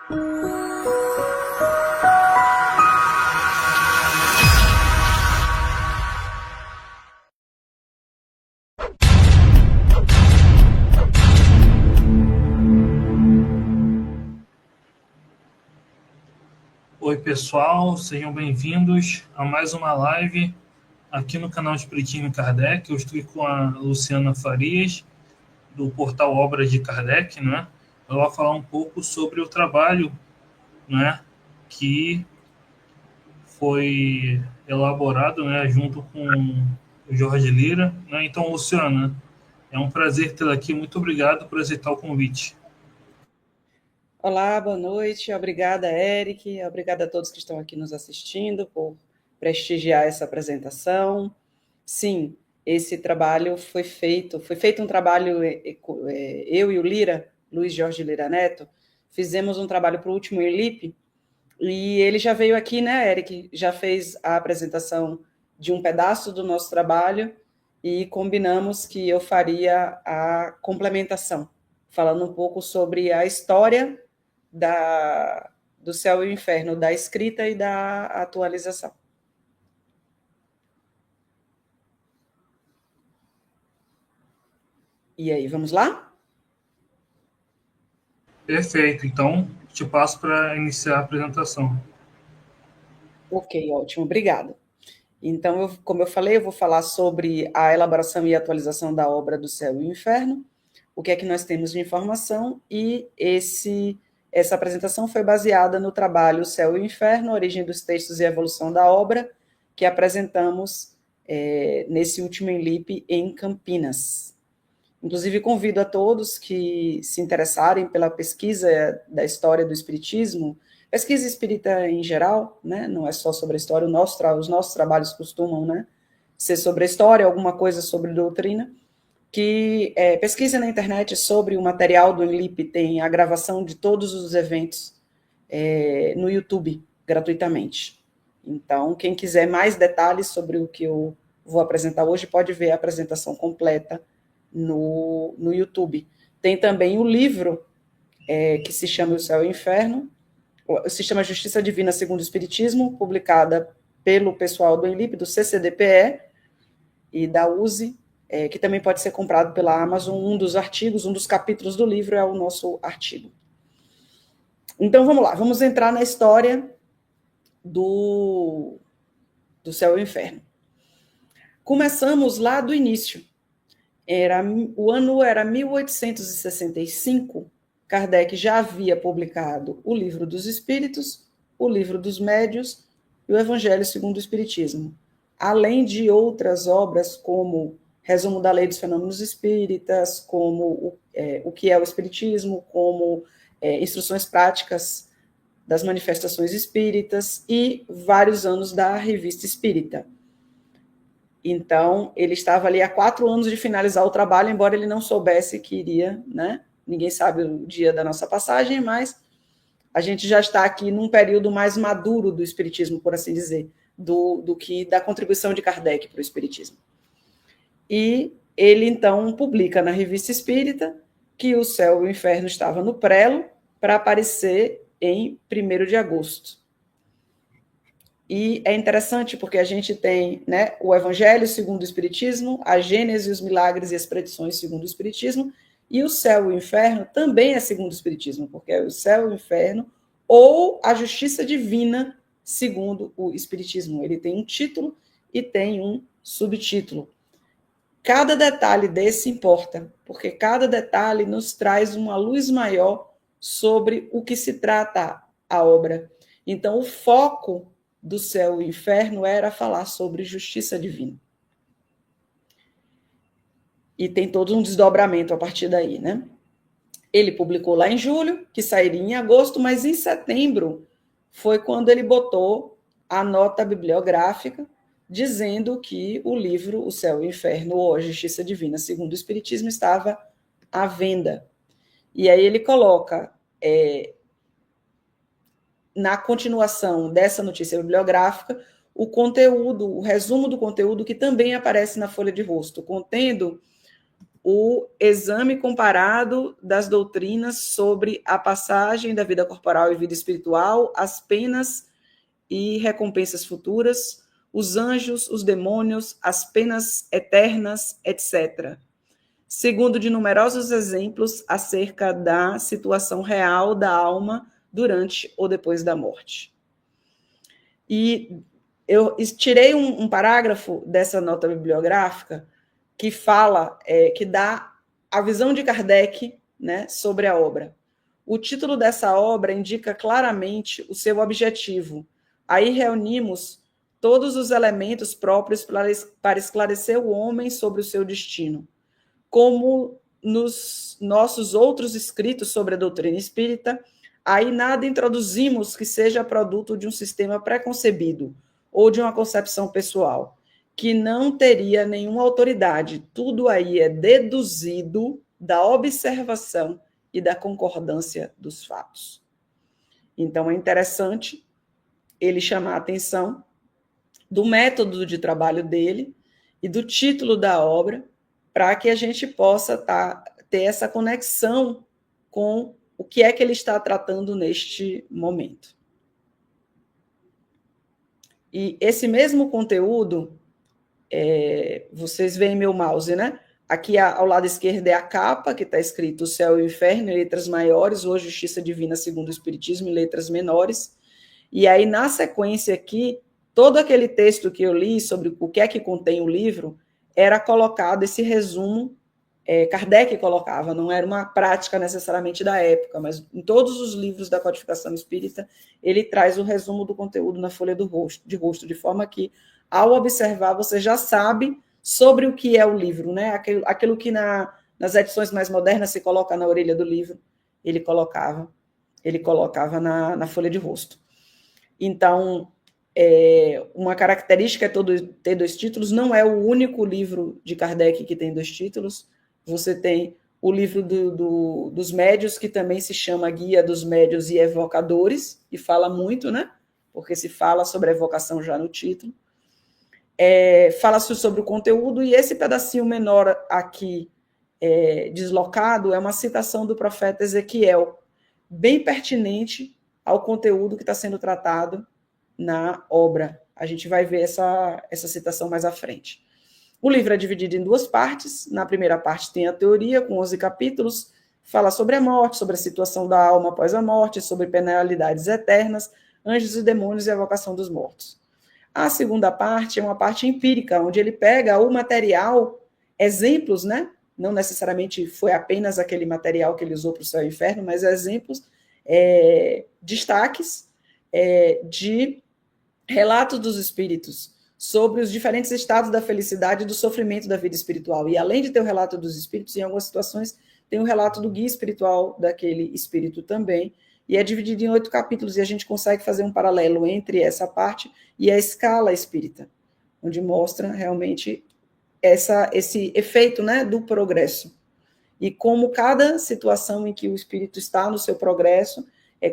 Oi, pessoal, sejam bem-vindos a mais uma live aqui no canal Espiritismo Kardec. Eu estou com a Luciana Farias, do portal Obras de Kardec, né? Ela vai falar um pouco sobre o trabalho, né, que foi elaborado, né, junto com o Jorge Lira, né? Então, Luciana, é um prazer tê-la aqui. Muito obrigado por aceitar o convite. Olá, boa noite. Obrigada, Eric. Obrigada a todos que estão aqui nos assistindo por prestigiar essa apresentação. Sim, esse trabalho foi feito um trabalho, eu e o Lira, Luiz Jorge Lira Neto, fizemos um trabalho para o último ELIP, e ele já veio aqui, né, Eric? Já fez a apresentação de um pedaço do nosso trabalho e combinamos que eu faria a complementação, falando um pouco sobre a história do Céu e o Inferno, da escrita e da atualização. E aí, vamos lá? Perfeito. Então, te passo para iniciar a apresentação. Ok, ótimo, obrigada. Então, como eu falei, eu vou falar sobre a elaboração e atualização da obra do Céu e o Inferno, o que é que nós temos de informação, e essa apresentação foi baseada no trabalho O Céu e o Inferno, Origem dos Textos e Evolução da Obra, que apresentamos nesse último ENLIP em Campinas. Inclusive, convido a todos que se interessarem pela pesquisa da história do Espiritismo, pesquisa espírita em geral, né? Não é só sobre a história, os nossos trabalhos costumam, né, ser sobre a história, alguma coisa sobre doutrina, que pesquisa na internet sobre o material do ENLIP, tem a gravação de todos os eventos no YouTube, gratuitamente. Então, quem quiser mais detalhes sobre o que eu vou apresentar hoje, pode ver a apresentação completa no YouTube. Tem também o livro que se chama O Céu e o Inferno, se chama Justiça Divina segundo o Espiritismo, publicada pelo pessoal do ENLIP, do CCDPE e da USE, que também pode ser comprado pela Amazon. Um dos artigos, um dos capítulos do livro é o nosso artigo. Então, vamos lá, vamos entrar na história do Céu e o Inferno. Começamos lá do início. O ano era 1865, Kardec já havia publicado o Livro dos Espíritos, o Livro dos Médios e o Evangelho segundo o Espiritismo, além de outras obras como Resumo da Lei dos Fenômenos Espíritas, como o que é o Espiritismo, como Instruções Práticas das Manifestações Espíritas e vários anos da Revista Espírita. Então, ele estava ali há 4 anos de finalizar o trabalho, embora ele não soubesse que iria, né? Ninguém sabe o dia da nossa passagem, mas a gente já está aqui num período mais maduro do Espiritismo, por assim dizer, do que da contribuição de Kardec para o Espiritismo. E ele, então, publica na Revista Espírita que o Céu e o Inferno estava no prelo para aparecer em 1º de agosto. E é interessante porque a gente tem, né, o Evangelho segundo o Espiritismo, a Gênese, os milagres e as predições segundo o Espiritismo, e o Céu e o Inferno também é segundo o Espiritismo, porque é o Céu e o Inferno ou a Justiça Divina segundo o Espiritismo. Ele tem um título e tem um subtítulo. Cada detalhe desse importa, porque cada detalhe nos traz uma luz maior sobre o que se trata a obra. Então, o foco do Céu e Inferno era falar sobre justiça divina. E tem todo um desdobramento a partir daí, né? Ele publicou lá em julho, que sairia em agosto, mas em setembro foi quando ele botou a nota bibliográfica dizendo que o livro O Céu e o Inferno, ou a Justiça Divina segundo o Espiritismo, estava à venda. E aí ele coloca na continuação dessa notícia bibliográfica, o conteúdo, o resumo do conteúdo que também aparece na folha de rosto, contendo o exame comparado das doutrinas sobre a passagem da vida corporal e vida espiritual, as penas e recompensas futuras, os anjos, os demônios, as penas eternas, etc. Segundo de numerosos exemplos acerca da situação real da alma durante ou depois da morte. E eu tirei um parágrafo dessa nota bibliográfica que fala, que dá a visão de Kardec, né, sobre a obra. O título dessa obra indica claramente o seu objetivo. Aí reunimos todos os elementos próprios para esclarecer o homem sobre o seu destino. Como nos nossos outros escritos sobre a doutrina espírita, aí nada introduzimos que seja produto de um sistema preconcebido ou de uma concepção pessoal, que não teria nenhuma autoridade. Tudo aí é deduzido da observação e da concordância dos fatos. Então, é interessante ele chamar a atenção do método de trabalho dele e do título da obra, para que a gente possa ter essa conexão com o que é que ele está tratando neste momento. E esse mesmo conteúdo, vocês veem meu mouse, né? Aqui ao lado esquerdo é a capa, que está escrito o céu e o inferno, em letras maiores, ou a justiça divina segundo o espiritismo, em letras menores. E aí, na sequência aqui, todo aquele texto que eu li sobre o que é que contém o livro, era colocado esse resumo, Kardec colocava, não era uma prática necessariamente da época, mas em todos os livros da codificação espírita, ele traz o resumo do conteúdo na folha de rosto, de forma que, ao observar, você já sabe sobre o que é o livro, né? Aquilo que nas edições mais modernas se coloca na orelha do livro, ele colocava na folha de rosto. Então, uma característica é ter 2 títulos, não é o único livro de Kardec que tem 2 títulos. Você tem o livro dos médios, que também se chama Guia dos Médios e Evocadores, e fala muito, né? Porque se fala sobre a evocação já no título. Fala-se sobre o conteúdo, e esse pedacinho menor aqui, deslocado, é uma citação do profeta Ezequiel, bem pertinente ao conteúdo que está sendo tratado na obra. A gente vai ver essa citação mais à frente. O livro é dividido em 2 partes. Na primeira parte tem a teoria, com 11 capítulos, fala sobre a morte, sobre a situação da alma após a morte, sobre penalidades eternas, anjos e demônios e a evocação dos mortos. A segunda parte é uma parte empírica, onde ele pega o material, exemplos, né? Não necessariamente foi apenas aquele material que ele usou para o céu e o inferno, mas exemplos, destaques de relatos dos espíritos sobre os diferentes estados da felicidade e do sofrimento da vida espiritual. E além de ter o relato dos espíritos, em algumas situações tem o relato do guia espiritual daquele espírito também, e é dividido em 8 capítulos, e a gente consegue fazer um paralelo entre essa parte e a escala espírita, onde mostra realmente esse efeito, né, do progresso. E como cada situação em que o espírito está no seu progresso,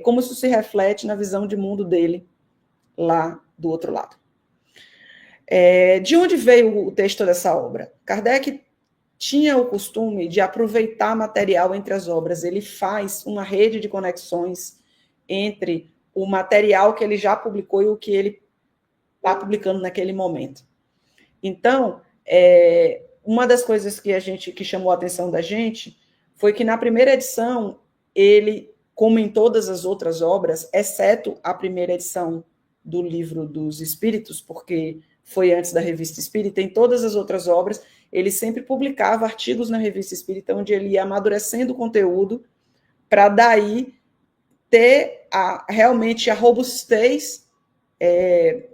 como isso se reflete na visão de mundo dele lá do outro lado. De onde veio o texto dessa obra? Kardec tinha o costume de aproveitar material entre as obras. Ele faz uma rede de conexões entre o material que ele já publicou e o que ele está publicando naquele momento. Então, uma das coisas que chamou a atenção da gente foi que na primeira edição, ele, como em todas as outras obras, exceto a primeira edição do Livro dos Espíritos, porque foi antes da Revista Espírita, em todas as outras obras, ele sempre publicava artigos na Revista Espírita, onde ele ia amadurecendo o conteúdo, para daí ter realmente a robustez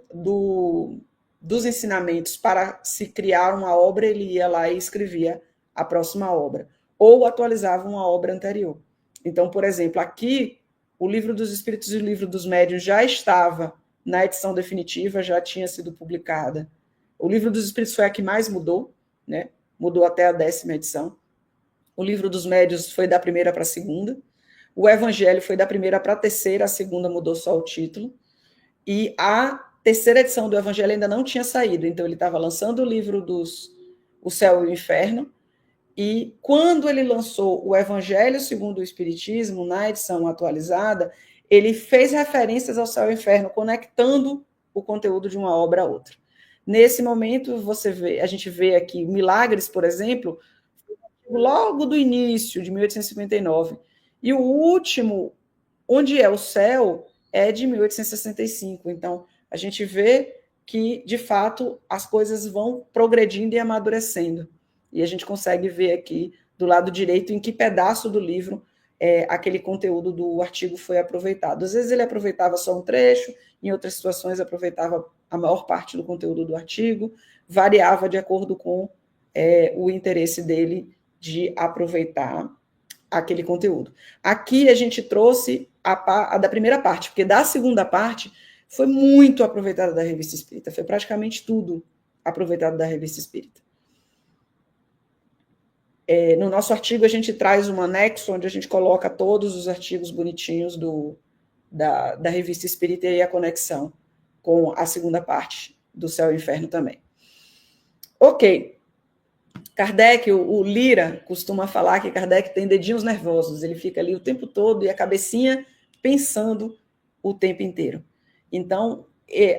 dos ensinamentos para se criar uma obra. Ele ia lá e escrevia a próxima obra, ou atualizava uma obra anterior. Então, por exemplo, aqui, o Livro dos Espíritos e o Livro dos Médiuns já estava na edição definitiva, já tinha sido publicada. O Livro dos Espíritos foi a que mais mudou, né? Mudou até a 10ª edição. O Livro dos Médiuns foi da primeira para a segunda. O Evangelho foi da primeira para a terceira, a segunda mudou só o título. E a terceira edição do Evangelho ainda não tinha saído, então ele estava lançando o livro O Céu e o Inferno, E quando ele lançou o Evangelho segundo o Espiritismo, na edição atualizada, ele fez referências ao céu e ao inferno, conectando o conteúdo de uma obra a outra. Nesse momento, a gente vê aqui Milagres, por exemplo, logo do início, de 1859. E o último, Onde é o Céu, é de 1865. Então, a gente vê que, de fato, as coisas vão progredindo e amadurecendo. E a gente consegue ver aqui, do lado direito, em que pedaço do livro aquele conteúdo do artigo foi aproveitado. Às vezes ele aproveitava só um trecho, em outras situações aproveitava a maior parte do conteúdo do artigo, variava de acordo com o interesse dele de aproveitar aquele conteúdo. Aqui a gente trouxe a da primeira parte, porque da segunda parte foi muito aproveitada da Revista Espírita, foi praticamente tudo aproveitado da Revista Espírita. No nosso artigo a gente traz um anexo onde a gente coloca todos os artigos bonitinhos da Revista Espírita e a conexão com a segunda parte do Céu e Inferno também. Ok. Kardec, o Lira, costuma falar que Kardec tem dedinhos nervosos, ele fica ali o tempo todo e a cabecinha pensando o tempo inteiro. Então,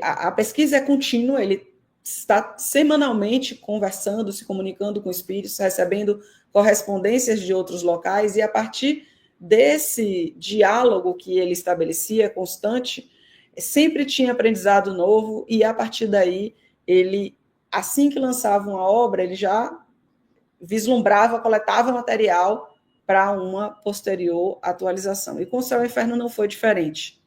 a pesquisa é contínua, ele está semanalmente conversando, se comunicando com espíritos, recebendo correspondências de outros locais, e a partir desse diálogo que ele estabelecia, constante, sempre tinha aprendizado novo, e a partir daí, ele, assim que lançava uma obra, ele já vislumbrava, coletava material para uma posterior atualização. E com o Céu e o Inferno não foi diferente.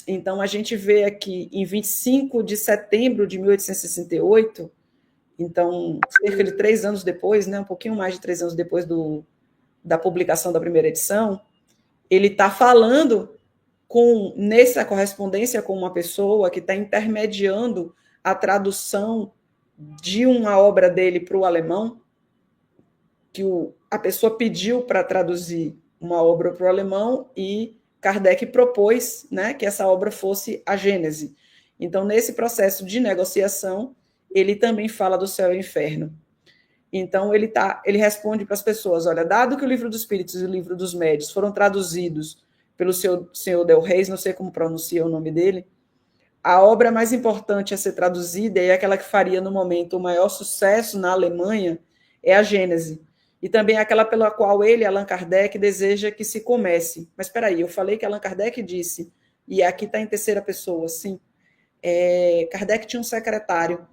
Então, a gente vê aqui, em 25 de setembro de 1868, então, cerca de 3 anos depois, né, um pouquinho mais de 3 anos depois da publicação da primeira edição, ele está falando nessa correspondência com uma pessoa que está intermediando a tradução de uma obra dele para o alemão, que a pessoa pediu para traduzir uma obra para o alemão e Kardec propôs, né, que essa obra fosse a Gênese. Então, nesse processo de negociação, ele também fala do céu e inferno. Então, ele responde para as pessoas, olha, dado que o Livro dos Espíritos e o Livro dos Médiuns foram traduzidos pelo senhor Del Reis, não sei como pronuncia o nome dele, a obra mais importante a ser traduzida e aquela que faria, no momento, o maior sucesso na Alemanha é a Gênese. E também aquela pela qual ele, Allan Kardec, deseja que se comece. Mas espera aí, eu falei que Allan Kardec disse, e aqui está em terceira pessoa, sim. Kardec tinha um secretário,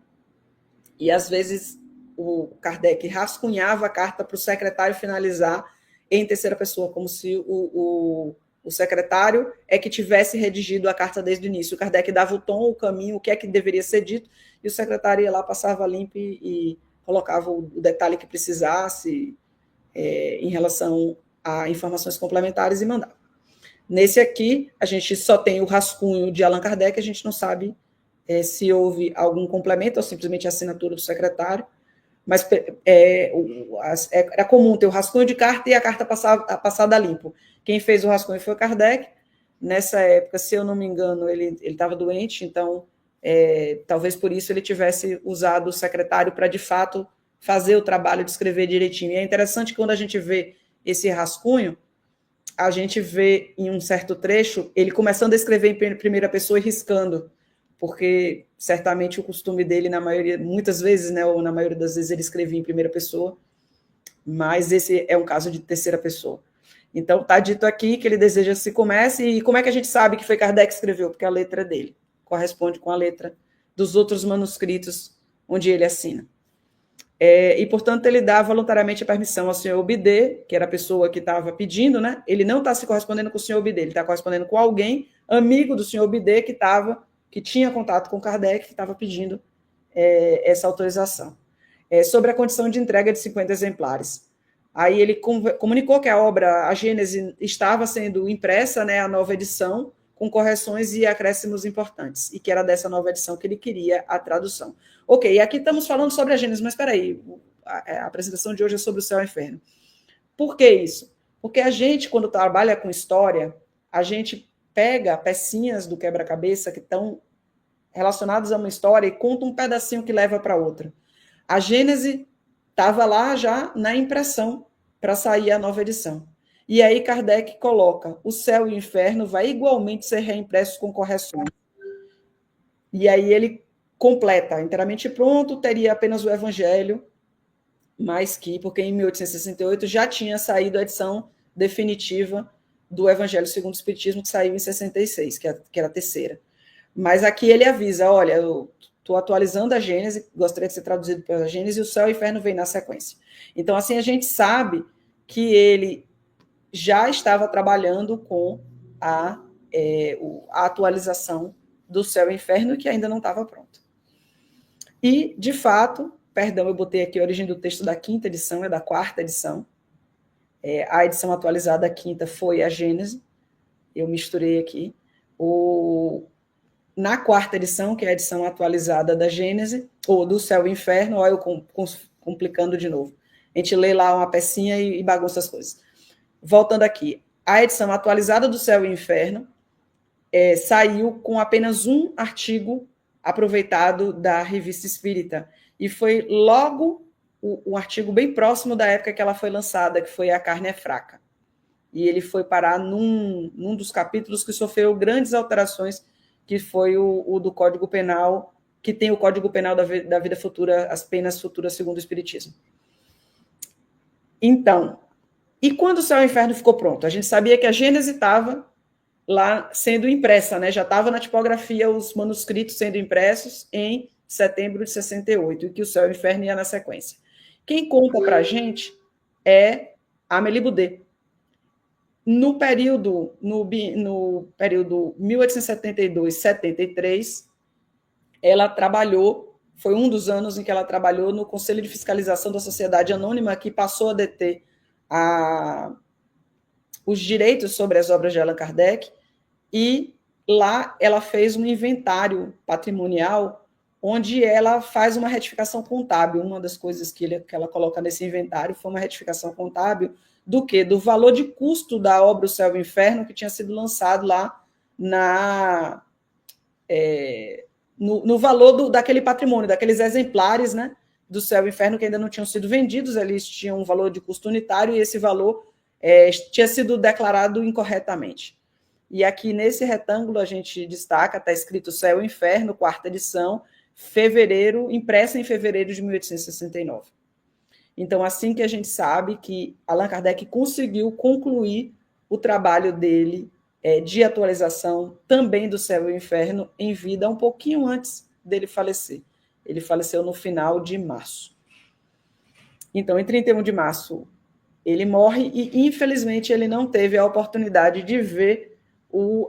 e às vezes o Kardec rascunhava a carta para o secretário finalizar em terceira pessoa, como se o secretário é que tivesse redigido a carta desde o início. O Kardec dava o tom, o caminho, o que é que deveria ser dito, e o secretário ia lá, passava limpo e colocava o detalhe que precisasse em relação a informações complementares e mandava. Nesse aqui, a gente só tem o rascunho de Allan Kardec, a gente não sabe se houve algum complemento ou simplesmente a assinatura do secretário, mas era comum ter o rascunho de carta e a carta passada limpo. Quem fez o rascunho foi o Kardec. Nessa época, se eu não me engano, ele estava doente, então talvez por isso ele tivesse usado o secretário para, de fato, fazer o trabalho de escrever direitinho. E é interessante que quando a gente vê esse rascunho, a gente vê em um certo trecho ele começando a escrever em primeira pessoa e riscando, porque certamente o costume dele, na maioria, muitas vezes, né, ou na maioria das vezes, ele escrevia em primeira pessoa, mas esse é um caso de terceira pessoa. Então, está dito aqui que ele deseja que se comece, e como é que a gente sabe que foi Kardec que escreveu? Porque a letra dele corresponde com a letra dos outros manuscritos onde ele assina. E, portanto, ele dá voluntariamente a permissão ao senhor Obidê, que era a pessoa que estava pedindo, né? Ele não está se correspondendo com o senhor Obidê, ele está correspondendo com alguém, amigo do senhor Obidê, que tinha contato com Kardec, que estava pedindo essa autorização. Sobre a condição de entrega de 50 exemplares. Aí ele comunicou que a obra, a Gênese, estava sendo impressa, né, a nova edição, com correções e acréscimos importantes, e que era dessa nova edição que ele queria a tradução. Ok, e aqui estamos falando sobre a Gênese, mas espera aí, a apresentação de hoje é sobre o céu e o inferno. Por que isso? Porque a gente, quando trabalha com história, a gente pega pecinhas do quebra-cabeça que estão relacionadas a uma história e conta um pedacinho que leva para outra. A Gênese estava lá já na impressão para sair a nova edição. E aí Kardec coloca: o céu e o inferno vai igualmente ser reimpressos com correções. E aí ele completa: inteiramente pronto, teria apenas o Evangelho, mas que, porque em 1868 já tinha saído a edição definitiva do Evangelho segundo o Espiritismo, que saiu em 66, que era a terceira. Mas aqui ele avisa: olha, eu estou atualizando a Gênese, gostaria de ser traduzido pela Gênese, e o céu e o inferno vem na sequência. Então, assim, a gente sabe que ele já estava trabalhando com a atualização do céu e inferno, que ainda não estava pronto. E, de fato, perdão, eu botei aqui a origem do texto da quinta edição, é da quarta edição. A edição atualizada da quinta foi a Gênese, eu misturei aqui. Na quarta edição, que é a edição atualizada da Gênese, ou do Céu e Inferno, olha eu complicando de novo. A gente lê lá uma pecinha e bagunça as coisas. Voltando aqui, a edição atualizada do Céu e Inferno saiu com apenas um artigo aproveitado da Revista Espírita, e foi logo um artigo bem próximo da época que ela foi lançada, que foi A Carne é Fraca. E ele foi parar num dos capítulos que sofreu grandes alterações, que foi o do Código Penal, que tem o Código Penal da vida futura, as penas futuras segundo o Espiritismo. Então, e quando o Céu e o Inferno ficou pronto? A gente sabia que a Gênese estava lá sendo impressa, né? Já estava na tipografia os manuscritos sendo impressos em setembro de 68, e que o Céu e o Inferno ia na sequência. Quem conta para a gente é Amélie Boudet. No período 1872-73, ela trabalhou, foi um dos anos em que ela trabalhou no Conselho de Fiscalização da Sociedade Anônima, que passou a deter os direitos sobre as obras de Allan Kardec, e lá ela fez um inventário patrimonial, onde ela faz uma retificação contábil. Uma das coisas que ela coloca nesse inventário foi uma retificação contábil do quê? Do valor de custo da obra O Céu e o Inferno, que tinha sido lançado lá no valor daquele patrimônio, daqueles exemplares, né, do Céu e o Inferno que ainda não tinham sido vendidos, eles tinham um valor de custo unitário e esse valor tinha sido declarado incorretamente. E aqui nesse retângulo a gente destaca, está escrito Céu e Inferno, quarta edição, fevereiro, impressa em fevereiro de 1869. Então, assim que a gente sabe que Allan Kardec conseguiu concluir o trabalho dele de atualização também do Céu e o Inferno em vida, um pouquinho antes dele falecer. Ele faleceu no final de março. Então, em 31 de março, ele morre e, infelizmente, ele não teve a oportunidade de ver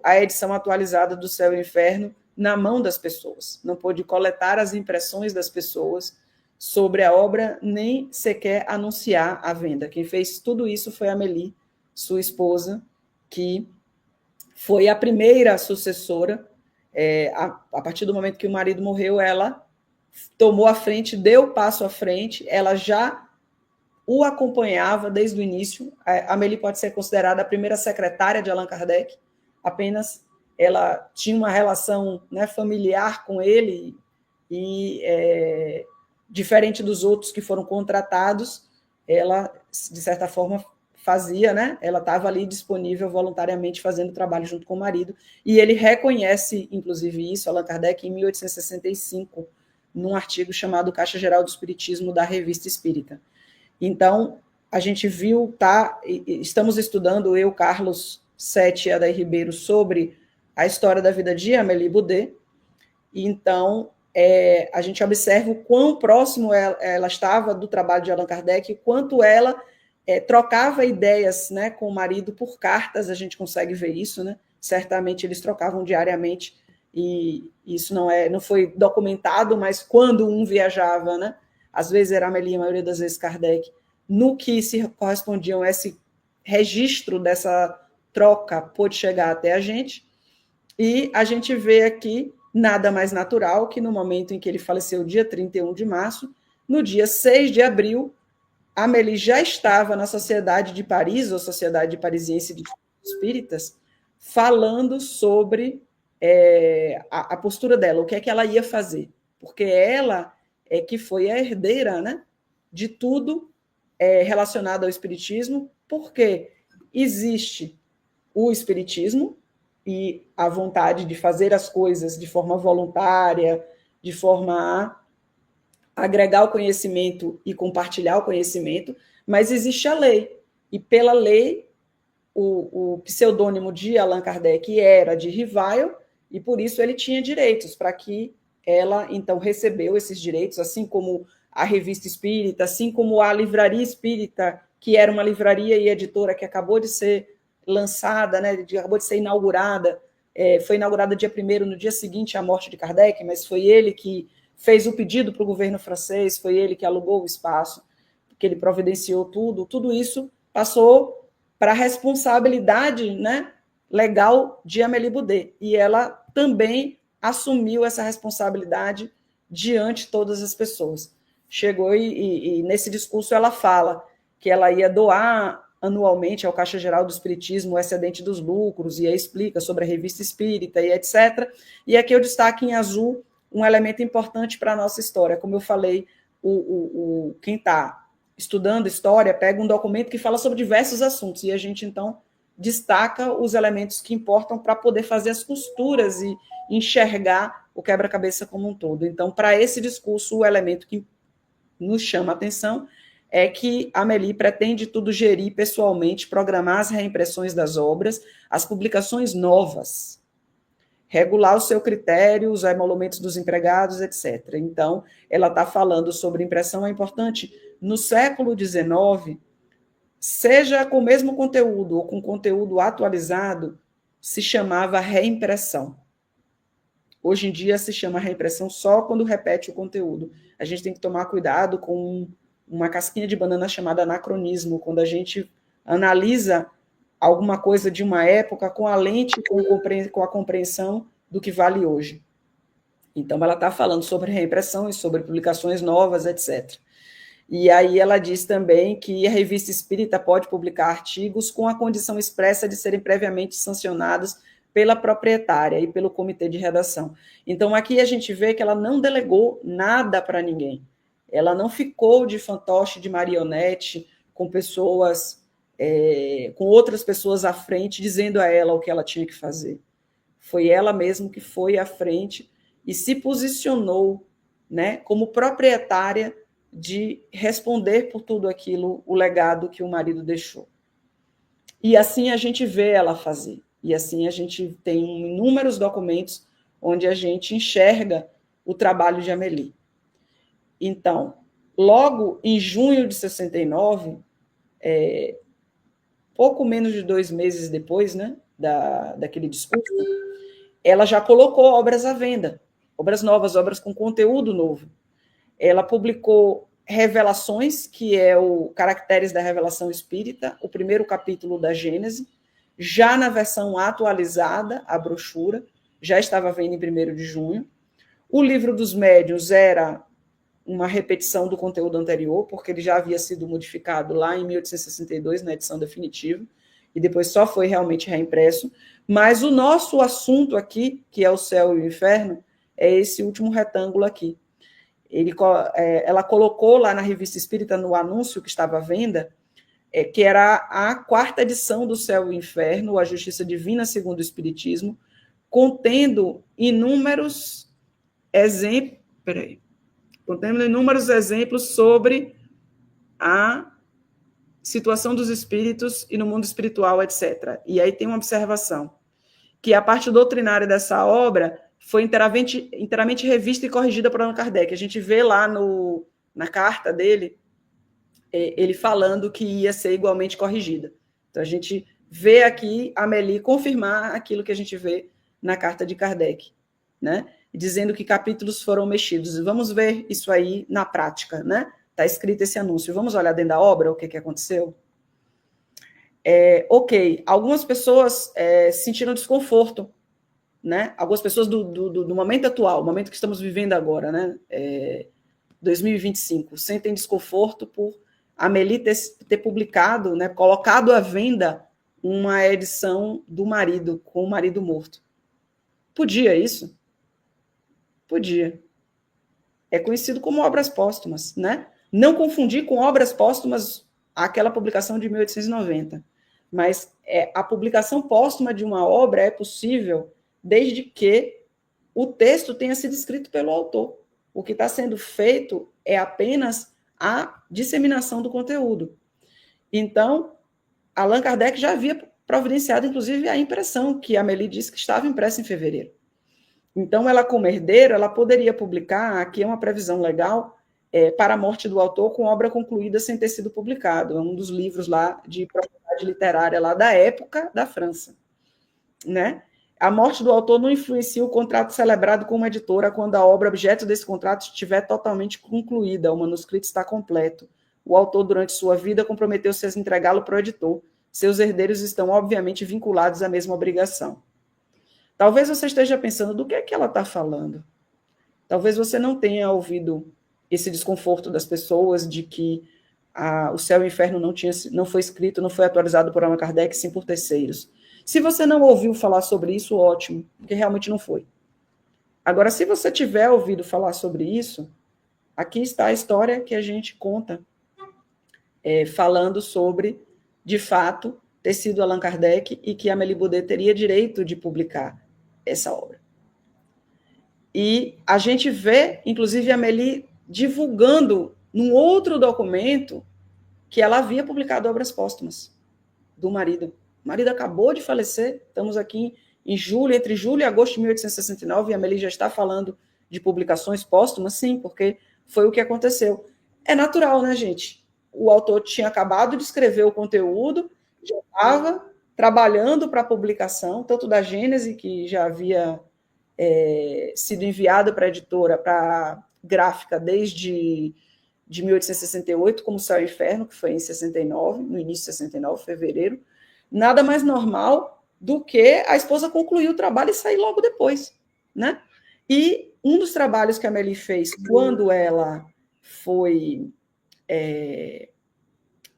a edição atualizada do Céu e o Inferno na mão das pessoas. Não pôde coletar as impressões das pessoas sobre a obra, nem sequer anunciar a venda. Quem fez tudo isso foi a Amélie, sua esposa, que foi a primeira sucessora. A partir do momento que o marido morreu, ela tomou a frente, deu o passo à frente, ela já o acompanhava desde o início. A Amélie pode ser considerada a primeira secretária de Allan Kardec, apenas ela tinha uma relação, né, familiar com ele, e diferente dos outros que foram contratados, ela, de certa forma, fazia, né? Ela estava ali disponível voluntariamente fazendo trabalho junto com o marido, e ele reconhece, inclusive, isso, Allan Kardec, em 1865, num artigo chamado Caixa Geral do Espiritismo, da Revista Espírita. Então, a gente viu, estamos estudando, eu, Carlos Sete e Adair Ribeiro, sobre a história da vida de Amélie Boudet. Então, a gente observa o quão próximo ela estava do trabalho de Allan Kardec, quanto ela trocava ideias, né, com o marido por cartas, a gente consegue ver isso, né? Certamente eles trocavam diariamente, e isso não foi documentado, mas quando um viajava, né, às vezes era Amélie, a maioria das vezes Kardec, no que se correspondiam esse registro dessa troca pôde chegar até a gente, e a gente vê aqui nada mais natural que no momento em que ele faleceu, dia 31 de março, no dia 6 de abril, Amélie já estava na Sociedade de Paris, ou Sociedade Parisiense de Espíritas, falando sobre a postura dela, o que é que ela ia fazer, porque ela que foi a herdeira, né, de tudo relacionado ao espiritismo, porque existe o espiritismo e a vontade de fazer as coisas de forma voluntária, de forma a agregar o conhecimento e compartilhar o conhecimento, mas existe a lei. E pela lei, o pseudônimo de Allan Kardec era de Rivail, e por isso ele tinha direitos, para que ela, então, recebeu esses direitos, assim como a Revista Espírita, assim como a Livraria Espírita, que era uma livraria e editora que acabou de ser lançada, né, acabou de ser inaugurada, foi inaugurada dia 1º, no dia seguinte à morte de Kardec, mas foi ele que fez o pedido para o governo francês, foi ele que alugou o espaço, que ele providenciou tudo isso passou para a responsabilidade, né, legal de Amélie Boudet, e ela também assumiu essa responsabilidade diante de todas as pessoas. Chegou e nesse discurso ela fala que ela ia doar anualmente ao Caixa Geral do Espiritismo o excedente dos lucros, e aí explica sobre a Revista Espírita e etc. E aqui eu destaco em azul um elemento importante para a nossa história. Como eu falei, quem está estudando história pega um documento que fala sobre diversos assuntos, e a gente, então, destaca os elementos que importam para poder fazer as costuras e enxergar o quebra-cabeça como um todo. Então, para esse discurso, o elemento que nos chama a atenção é que Amélie pretende tudo gerir pessoalmente, programar as reimpressões das obras, as publicações novas, regular o seu critério, os emolumentos dos empregados, etc. Então, ela está falando sobre impressão, é importante, no século XIX, seja com o mesmo conteúdo ou com conteúdo atualizado, se chamava reimpressão. Hoje em dia se chama reimpressão só quando repete o conteúdo. A gente tem que tomar cuidado com uma casquinha de banana chamada anacronismo, quando a gente analisa alguma coisa de uma época com a lente, com a compreensão do que vale hoje. Então, ela está falando sobre reimpressão e sobre publicações novas, etc. E aí ela diz também que a Revista Espírita pode publicar artigos com a condição expressa de serem previamente sancionados pela proprietária e pelo comitê de redação. Então, aqui a gente vê que ela não delegou nada para ninguém. Ela não ficou de fantoche, de marionete, com pessoas, com outras pessoas à frente, dizendo a ela o que ela tinha que fazer. Foi ela mesma que foi à frente e se posicionou, né, como proprietária de responder por tudo aquilo, o legado que o marido deixou. E assim a gente vê ela fazer. E assim a gente tem inúmeros documentos onde a gente enxerga o trabalho de Amélie. Então, logo em junho de 69, pouco menos de 2 meses depois, né, daquele discurso, ela já colocou obras à venda, obras novas, obras com conteúdo novo. Ela publicou Revelações, que é o Caracteres da Revelação Espírita, o primeiro capítulo da Gênese, já na versão atualizada, a brochura, já estava vendo em 1º de junho. O Livro dos Médiuns era uma repetição do conteúdo anterior, porque ele já havia sido modificado lá em 1862, na edição definitiva, e depois só foi realmente reimpresso. Mas o nosso assunto aqui, que é o céu e o inferno, é esse último retângulo aqui. Ela colocou lá na Revista Espírita, no anúncio que estava à venda, que era a 4ª edição do Céu e o Inferno, a Justiça Divina segundo o Espiritismo, contendo inúmeros exemplos, sobre a situação dos espíritos e no mundo espiritual, etc. E aí tem uma observação, que a parte doutrinária dessa obra foi inteiramente revista e corrigida por Allan Kardec. A gente vê lá na carta dele, ele falando que ia ser igualmente corrigida. Então, a gente vê aqui a Amélie confirmar aquilo que a gente vê na carta de Kardec, né? Dizendo que capítulos foram mexidos. Vamos ver isso aí na prática, né? Está escrito esse anúncio. Vamos olhar dentro da obra o que aconteceu? Ok, algumas pessoas sentiram desconforto, né? Algumas pessoas do momento atual, o momento que estamos vivendo agora, né? 2025, sentem desconforto por Amélie ter publicado, né, colocado à venda uma edição do marido, com o marido morto. Podia isso? Podia. É conhecido como obras póstumas, né? Não confundir com obras póstumas aquela publicação de 1890. Mas a publicação póstuma de uma obra é possível desde que o texto tenha sido escrito pelo autor. O que está sendo feito é apenas a disseminação do conteúdo. Então, Allan Kardec já havia providenciado, inclusive, a impressão, que a Amélie disse que estava impressa em fevereiro. Então, ela, como herdeira, ela poderia publicar, aqui é uma previsão legal, para a morte do autor com obra concluída sem ter sido publicado. É um dos livros lá de propriedade literária lá da época da França. Né? A morte do autor não influencia o contrato celebrado com uma editora quando a obra objeto desse contrato estiver totalmente concluída, o manuscrito está completo. O autor, durante sua vida, comprometeu-se a entregá-lo para o editor. Seus herdeiros estão, obviamente, vinculados à mesma obrigação. Talvez você esteja pensando do que é que ela está falando. Talvez você não tenha ouvido esse desconforto das pessoas de que o Céu e o Inferno não foi escrito, não foi atualizado por Allan Kardec, sim por terceiros. Se você não ouviu falar sobre isso, ótimo, porque realmente não foi. Agora, se você tiver ouvido falar sobre isso, aqui está a história que a gente conta, falando sobre, de fato, ter sido Allan Kardec e que Amélie Baudet teria direito de publicar essa obra. E a gente vê, inclusive, a Amélie divulgando num outro documento que ela havia publicado obras póstumas do marido. O marido acabou de falecer, estamos aqui em julho, entre julho e agosto de 1869, e a Amélie já está falando de publicações póstumas, sim, porque foi o que aconteceu. É natural, né, gente? O autor tinha acabado de escrever o conteúdo, já estava trabalhando para a publicação, tanto da Gênese, que já havia sido enviado para a editora, para a gráfica, desde de 1868, como Céu e Inferno, que foi em 69, no início de 69, fevereiro. Nada mais normal do que a esposa concluir o trabalho e sair logo depois, né? E um dos trabalhos que a Amélie fez quando ela foi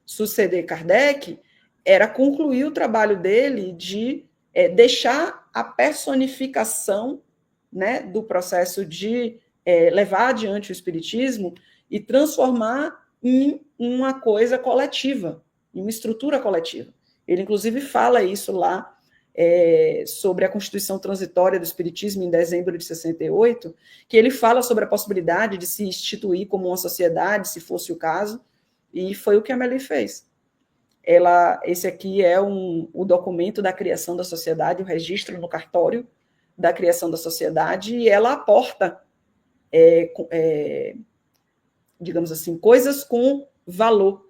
suceder Kardec era concluir o trabalho dele de deixar a personificação, né, do processo de levar adiante o espiritismo e transformar em uma coisa coletiva, em uma estrutura coletiva. Ele, inclusive, fala isso lá sobre a Constituição Transitória do Espiritismo, em dezembro de 68, que ele fala sobre a possibilidade de se instituir como uma sociedade, se fosse o caso, e foi o que a Amélie fez. Esse aqui é o documento da criação da sociedade, o registro no cartório da criação da sociedade, e ela aporta, digamos assim, coisas com valor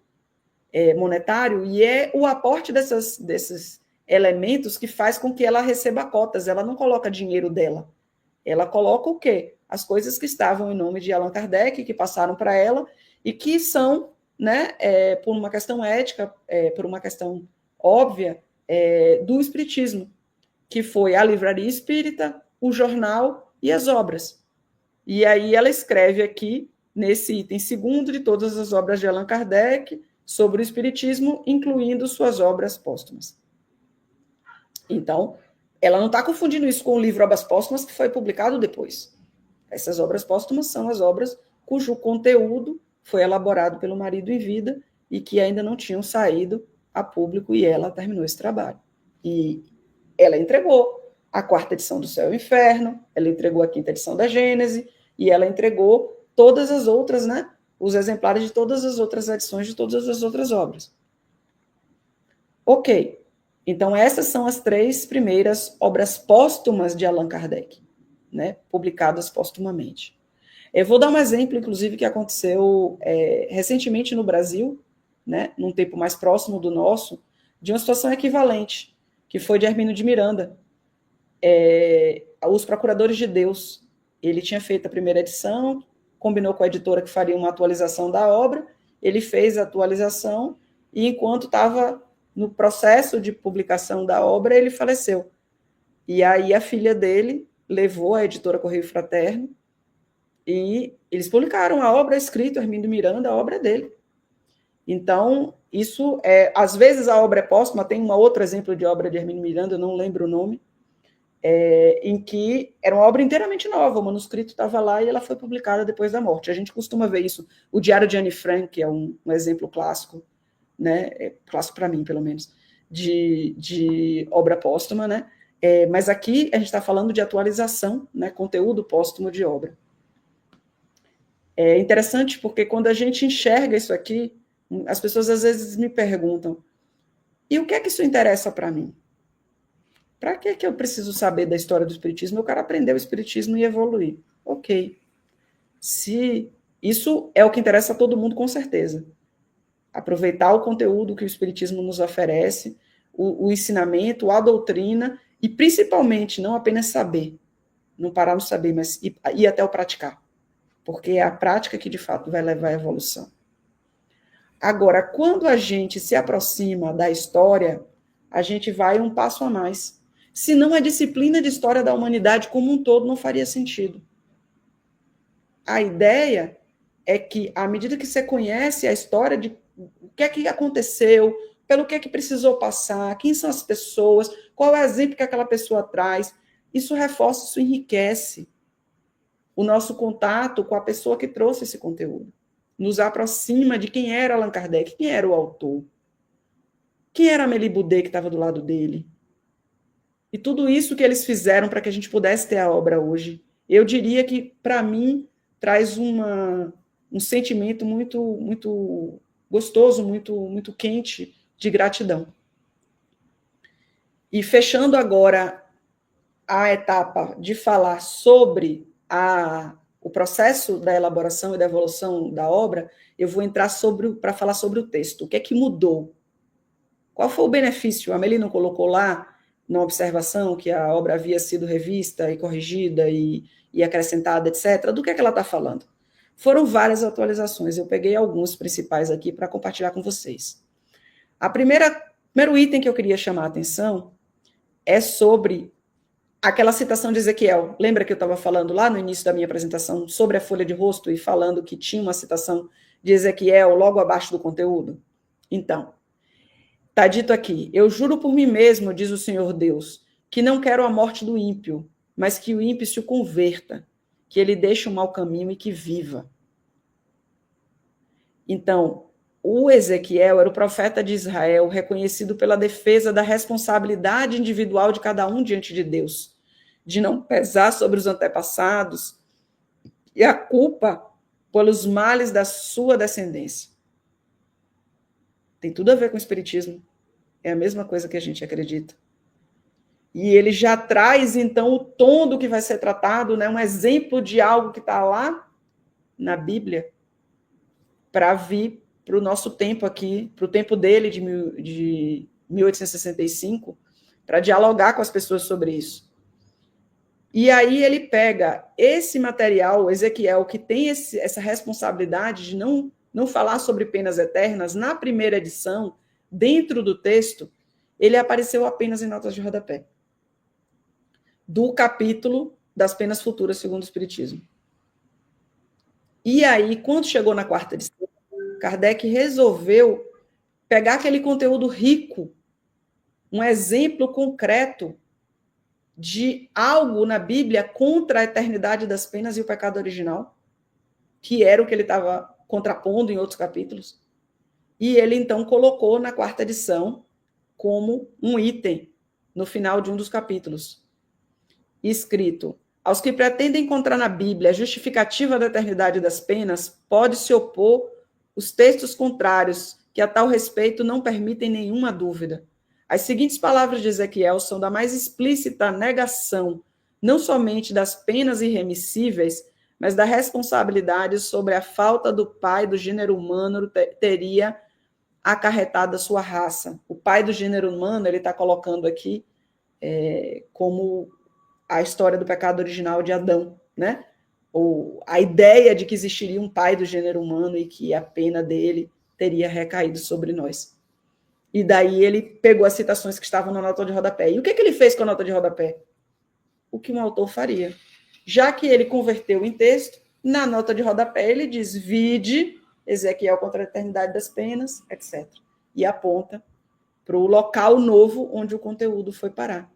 monetário, e é o aporte desses elementos que faz com que ela receba cotas. Ela não coloca dinheiro dela, ela coloca o quê? As coisas que estavam em nome de Allan Kardec, que passaram para ela, e que são, né, por uma questão ética, por uma questão óbvia, do espiritismo, que foi a livraria espírita, o jornal e as obras. E aí ela escreve aqui, nesse item segundo, de todas as obras de Allan Kardec sobre o espiritismo, incluindo suas obras póstumas. Então, ela não está confundindo isso com o livro Obras Póstumas, que foi publicado depois. Essas obras póstumas são as obras cujo conteúdo foi elaborado pelo marido em vida e que ainda não tinham saído a público, e ela terminou esse trabalho. E ela entregou a 4ª edição do Céu e o Inferno, ela entregou a 5ª edição da Gênese, e ela entregou todas as outras, né, os exemplares de todas as outras edições de todas as outras obras. Ok. Então, essas são as 3 primeiras obras póstumas de Allan Kardec, né, publicadas póstumamente. Eu vou dar um exemplo, inclusive, que aconteceu recentemente no Brasil, né, num tempo mais próximo do nosso, de uma situação equivalente, que foi de Hermínio de Miranda, Os Procuradores de Deus. Ele tinha feito a primeira edição, combinou com a editora que faria uma atualização da obra, ele fez a atualização, e enquanto estava no processo de publicação da obra, ele faleceu. E aí a filha dele levou a editora Correio Fraterno, e eles publicaram a obra escrita, Hermínio de Miranda, a obra dele. Então, isso às vezes a obra é póstuma, tem um outro exemplo de obra de Hermínio Miranda, eu não lembro o nome, em que era uma obra inteiramente nova, o manuscrito estava lá e ela foi publicada depois da morte. A gente costuma ver isso. O Diário de Anne Frank é um exemplo clássico, né? Clássico para mim, pelo menos, de obra póstuma, né? Mas aqui a gente está falando de atualização, né? Conteúdo póstumo de obra. É interessante porque quando a gente enxerga isso aqui, as pessoas às vezes me perguntam: e o que é que isso interessa para mim? Para que eu preciso saber da história do Espiritismo? Eu quero aprender o Espiritismo e evoluir. Ok. Se isso é o que interessa a todo mundo, com certeza. Aproveitar o conteúdo que o Espiritismo nos oferece, o ensinamento, a doutrina, e principalmente não apenas saber, não parar no saber, mas ir até o praticar. Porque é a prática que, de fato, vai levar à evolução. Agora, quando a gente se aproxima da história, a gente vai um passo a mais. Senão, a disciplina de história da humanidade como um todo não faria sentido. A ideia é que, à medida que você conhece a história de o que é que aconteceu, pelo que é que precisou passar, quem são as pessoas, qual é o exemplo que aquela pessoa traz, isso reforça, isso enriquece o nosso contato com a pessoa que trouxe esse conteúdo. Nos aproxima de quem era Allan Kardec, quem era o autor, quem era Amélie Boudet que estava do lado dele. E tudo isso que eles fizeram para que a gente pudesse ter a obra hoje. Eu diria que, para mim, traz um sentimento muito gostoso, muito quente de gratidão. E fechando agora a etapa de falar sobre o processo da elaboração e da evolução da obra, eu vou entrar para falar sobre o texto. O que é que mudou? Qual foi o benefício? A Amélie não colocou lá, na observação, que a obra havia sido revista e corrigida e acrescentada, etc. Do que é que ela está falando? Foram várias atualizações. Eu peguei alguns principais aqui para compartilhar com vocês. Primeiro item que eu queria chamar a atenção é sobre aquela citação de Ezequiel. Lembra que eu estava falando lá no início da minha apresentação sobre a folha de rosto e falando que tinha uma citação de Ezequiel logo abaixo do conteúdo? Então, está dito aqui: eu juro por mim mesmo, diz o Senhor Deus, que não quero a morte do ímpio, mas que o ímpio se converta, que ele deixe o mau caminho e que viva. Então, o Ezequiel era o profeta de Israel, reconhecido pela defesa da responsabilidade individual de cada um diante de Deus, de não pesar sobre os antepassados e a culpa pelos males da sua descendência. Tem tudo a ver com o Espiritismo. É a mesma coisa que a gente acredita. E ele já traz, então, o tom do que vai ser tratado, né? Um exemplo de algo que está lá na Bíblia, para vir para o nosso tempo aqui, para o tempo dele, de 1865, para dialogar com as pessoas sobre isso. E aí ele pega esse material, Ezequiel, que tem essa responsabilidade de não falar sobre penas eternas, na primeira edição, dentro do texto, ele apareceu apenas em notas de rodapé, do capítulo das penas futuras segundo o Espiritismo. E aí, quando chegou na quarta edição, Kardec resolveu pegar aquele conteúdo rico, um exemplo concreto de algo na Bíblia contra a eternidade das penas e o pecado original, que era o que ele estava contrapondo em outros capítulos. E ele, então, colocou na quarta edição como um item no final de um dos capítulos, escrito: aos que pretendem encontrar na Bíblia a justificativa da eternidade das penas, pode-se opor os textos contrários, que a tal respeito não permitem nenhuma dúvida. As seguintes palavras de Ezequiel são da mais explícita negação, não somente das penas irremissíveis, mas da responsabilidade sobre a falta do pai do gênero humano teria acarretado a sua raça. O pai do gênero humano, ele está colocando aqui como a história do pecado original de Adão, né? Ou a ideia de que existiria um pai do gênero humano e que a pena dele teria recaído sobre nós. E daí ele pegou as citações que estavam na nota de rodapé. E o que ele fez com a nota de rodapé? O que um autor faria. Já que ele converteu em texto, na nota de rodapé ele diz: vide Ezequiel contra a eternidade das penas, etc. E aponta para o local novo onde o conteúdo foi parar.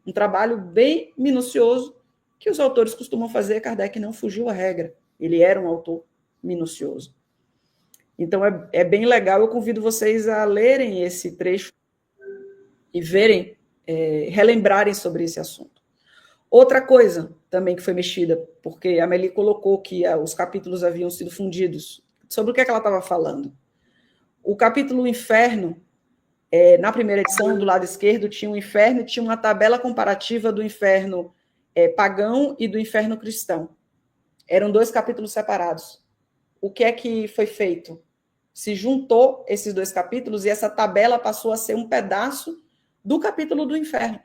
Um trabalho bem minucioso que os autores costumam fazer. Kardec não fugiu à regra. Ele era um autor minucioso. Então, é bem legal. Eu convido vocês a lerem esse trecho e verem, relembrarem sobre esse assunto. Outra coisa também que foi mexida, porque a Amélie colocou que os capítulos haviam sido fundidos. Sobre o que ela estava falando? O capítulo Inferno, na primeira edição, do lado esquerdo, tinha o inferno e tinha uma tabela comparativa do inferno pagão e do inferno cristão. Eram 2 capítulos separados. O que é que foi feito? Se juntou esses 2 capítulos e essa tabela passou a ser um pedaço do capítulo do inferno.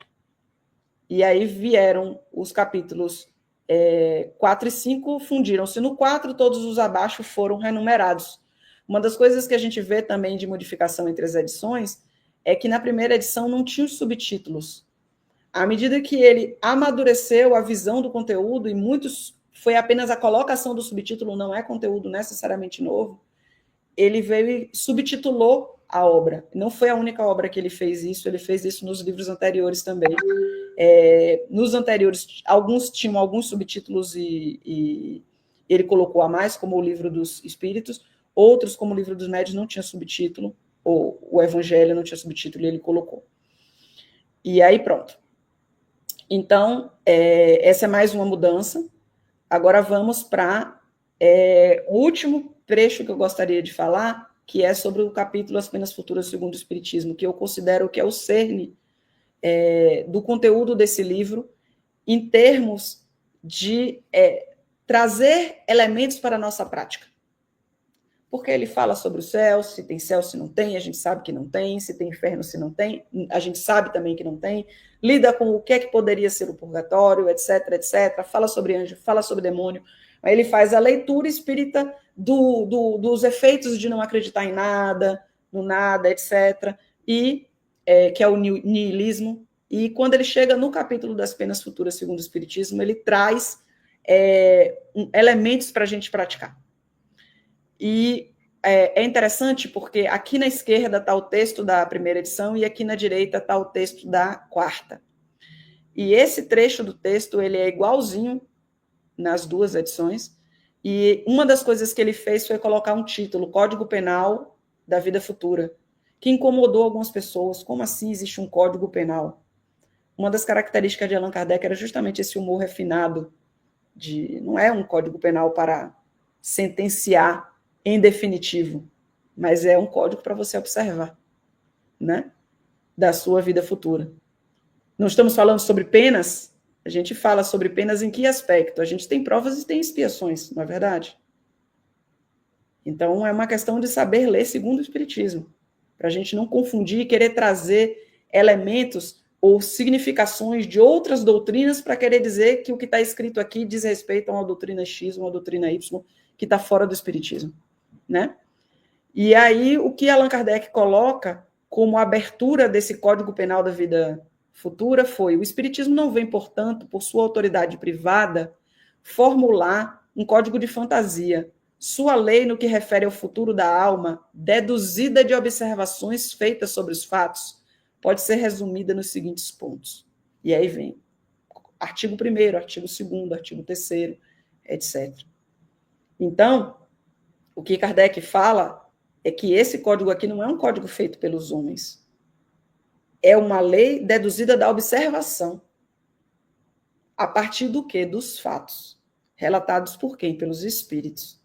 E aí vieram os capítulos 4 e 5, fundiram-se no 4, todos os abaixo foram renumerados. Uma das coisas que a gente vê também de modificação entre as edições é que na primeira edição não tinha os subtítulos. À medida que ele amadureceu a visão do conteúdo, e muitos foi apenas a colocação do subtítulo, não é conteúdo necessariamente novo, ele veio e subtitulou a obra. Não foi a única obra que ele fez isso nos livros anteriores também. Nos anteriores, alguns tinham alguns subtítulos e ele colocou a mais, como o Livro dos Espíritos, outros, como o Livro dos Médiuns, não tinha subtítulo, ou o Evangelho não tinha subtítulo, e ele colocou. E aí, pronto. Então, essa é mais uma mudança. Agora vamos para o último trecho que eu gostaria de falar, que é sobre o capítulo As Penas Futuras segundo o Espiritismo, que eu considero que é o cerne do conteúdo desse livro, em termos de trazer elementos para a nossa prática. Porque ele fala sobre o céu, se tem céu, se não tem, a gente sabe que não tem, se tem inferno, se não tem, a gente sabe também que não tem, lida com o que é que poderia ser o purgatório, etc, etc, fala sobre anjo, fala sobre demônio, aí ele faz a leitura espírita dos efeitos de não acreditar em nada, no nada, etc, e que é o niilismo, e quando ele chega no capítulo das penas futuras segundo o Espiritismo, ele traz elementos para a gente praticar. E é interessante porque aqui na esquerda está o texto da primeira edição e aqui na direita está o texto da quarta. E esse trecho do texto ele é igualzinho nas 2 edições. E uma das coisas que ele fez foi colocar um título, Código Penal da Vida Futura, que incomodou algumas pessoas. Como assim existe um Código Penal? Uma das características de Allan Kardec era justamente esse humor refinado. Não é um Código Penal para sentenciar em definitivo, mas é um código para você observar, né? Da sua vida futura. Não estamos falando sobre penas? A gente fala sobre penas em que aspecto? A gente tem provas e tem expiações, não é verdade? Então, é uma questão de saber ler segundo o Espiritismo, para a gente não confundir e querer trazer elementos ou significações de outras doutrinas para querer dizer que o que está escrito aqui diz respeito a uma doutrina X, uma doutrina Y, que está fora do Espiritismo. Né? E aí, o que Allan Kardec coloca como abertura desse Código Penal da Vida Futura foi: o Espiritismo não vem, portanto, por sua autoridade privada, formular um código de fantasia. Sua lei, no que refere ao futuro da alma, deduzida de observações feitas sobre os fatos, pode ser resumida nos seguintes pontos. E aí vem artigo 1º, artigo 2º, artigo 3º, etc. Então, o que Kardec fala é que esse código aqui não é um código feito pelos homens. É uma lei deduzida da observação. A partir do quê? Dos fatos. Relatados por quem? Pelos espíritos.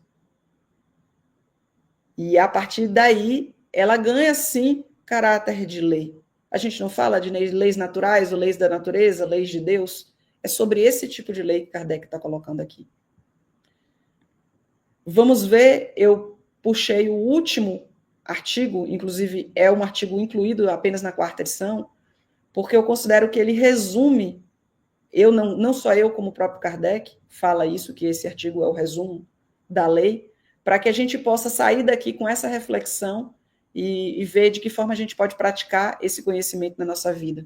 E a partir daí, ela ganha, sim, caráter de lei. A gente não fala de leis naturais, ou leis da natureza, leis de Deus. É sobre esse tipo de lei que Kardec está colocando aqui. Vamos ver, eu puxei o último artigo, inclusive é um artigo incluído apenas na 4ª edição, porque eu considero que ele resume, não só eu, como o próprio Kardec fala isso, que esse artigo é o resumo da lei, para que a gente possa sair daqui com essa reflexão e ver de que forma a gente pode praticar esse conhecimento na nossa vida.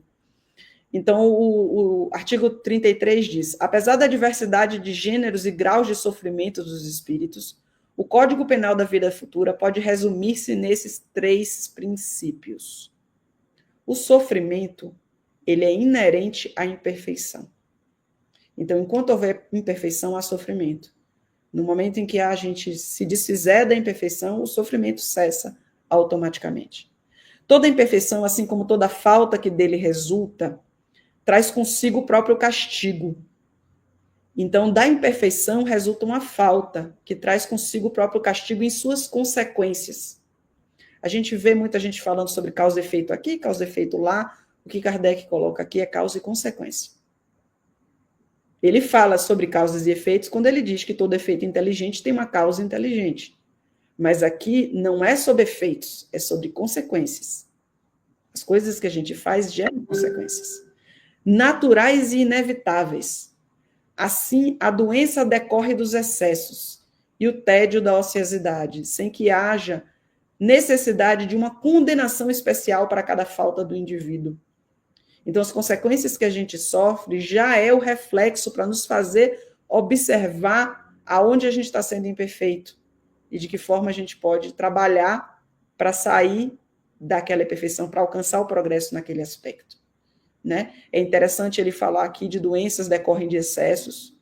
Então, o artigo 33 diz: apesar da diversidade de gêneros e graus de sofrimento dos espíritos, o Código Penal da Vida Futura pode resumir-se nesses 3 princípios. O sofrimento ele é inerente à imperfeição. Então, enquanto houver imperfeição, há sofrimento. No momento em que a gente se desfizer da imperfeição, o sofrimento cessa automaticamente. Toda imperfeição, assim como toda falta que dele resulta, traz consigo o próprio castigo. Então, da imperfeição resulta uma falta, que traz consigo o próprio castigo em suas consequências. A gente vê muita gente falando sobre causa e efeito aqui, causa e efeito lá. O que Kardec coloca aqui é causa e consequência. Ele fala sobre causas e efeitos quando ele diz que todo efeito inteligente tem uma causa inteligente. Mas aqui não é sobre efeitos, é sobre consequências. As coisas que a gente faz geram consequências. Naturais e inevitáveis. Assim, a doença decorre dos excessos e o tédio da ociosidade, sem que haja necessidade de uma condenação especial para cada falta do indivíduo. Então, as consequências que a gente sofre já é o reflexo para nos fazer observar aonde a gente está sendo imperfeito e de que forma a gente pode trabalhar para sair daquela imperfeição, para alcançar o progresso naquele aspecto. Né? É interessante ele falar aqui de doenças decorrem de excessos.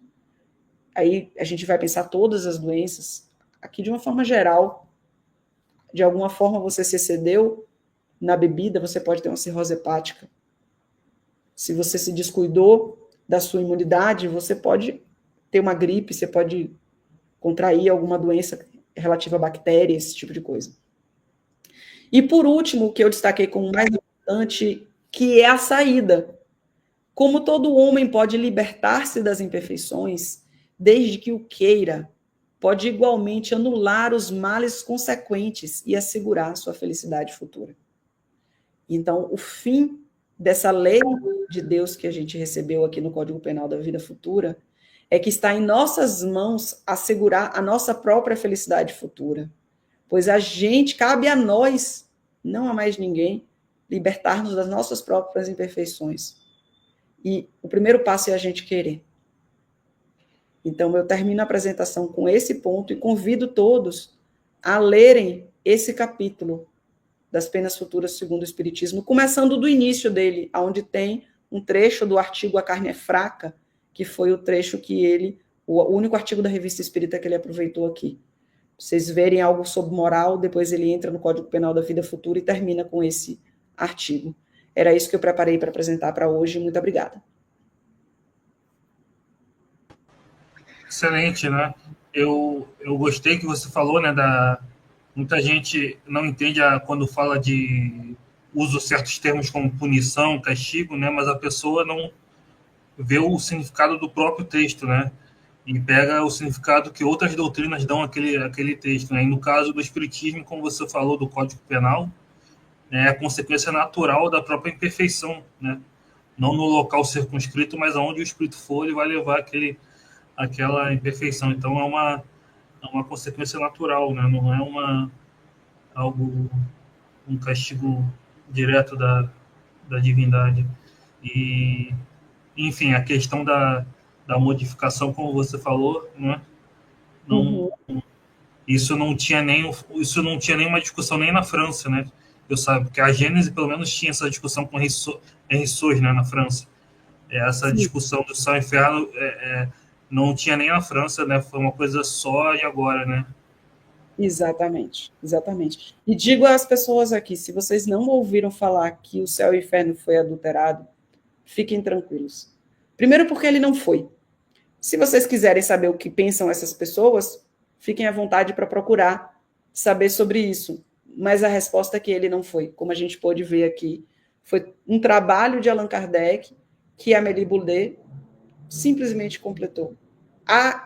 Aí a gente vai pensar todas as doenças, aqui de uma forma geral. De alguma forma você se excedeu na bebida, você pode ter uma cirrose hepática. Se você se descuidou da sua imunidade, você pode ter uma gripe, você pode contrair alguma doença relativa a bactérias, esse tipo de coisa. E por último, o que eu destaquei como mais importante, que é a saída. Como todo homem pode libertar-se das imperfeições, desde que o queira, pode igualmente anular os males consequentes e assegurar sua felicidade futura. Então, o fim dessa lei de Deus que a gente recebeu aqui no Código Penal da Vida Futura é que está em nossas mãos assegurar a nossa própria felicidade futura. Pois cabe a nós, não a mais ninguém, libertar-nos das nossas próprias imperfeições. E o primeiro passo é a gente querer. Então, eu termino a apresentação com esse ponto e convido todos a lerem esse capítulo das penas futuras segundo o Espiritismo, começando do início dele, onde tem um trecho do artigo A Carne é Fraca, que foi o trecho que o único artigo da Revista Espírita que ele aproveitou aqui. Vocês verem algo sobre moral, depois ele entra no Código Penal da Vida Futura e termina com esse artigo. Era isso que eu preparei para apresentar para hoje. Muito obrigada. Excelente, né? Eu gostei que você falou, né, muita gente não entende quando fala de usa certos termos como punição, castigo, né, mas a pessoa não vê o significado do próprio texto, né, e pega o significado que outras doutrinas dão àquele texto, né, e no caso do Espiritismo, como você falou, do Código Penal, né, é a consequência natural da própria imperfeição, né, não no local circunscrito, mas aonde o Espírito for, ele vai levar aquela imperfeição. Então é uma consequência natural, né? Não é um castigo direto da divindade. E, enfim, a questão da modificação, como você falou, né? Não, isso não tinha nenhuma discussão nem na França, né? Eu sabe, porque a Gênese pelo menos tinha essa discussão com Henri Sauge, né, na França. Essa Sim. discussão do céu e inferno não tinha nem na França, né? Foi uma coisa só e agora, né? Exatamente, exatamente. E digo às pessoas aqui, se vocês não ouviram falar que o céu e o inferno foi adulterado, fiquem tranquilos. Primeiro porque ele não foi. Se vocês quiserem saber o que pensam essas pessoas, fiquem à vontade para procurar saber sobre isso. Mas a resposta é que ele não foi. Como a gente pôde ver aqui, foi um trabalho de Allan Kardec que Amélie Boudet simplesmente completou.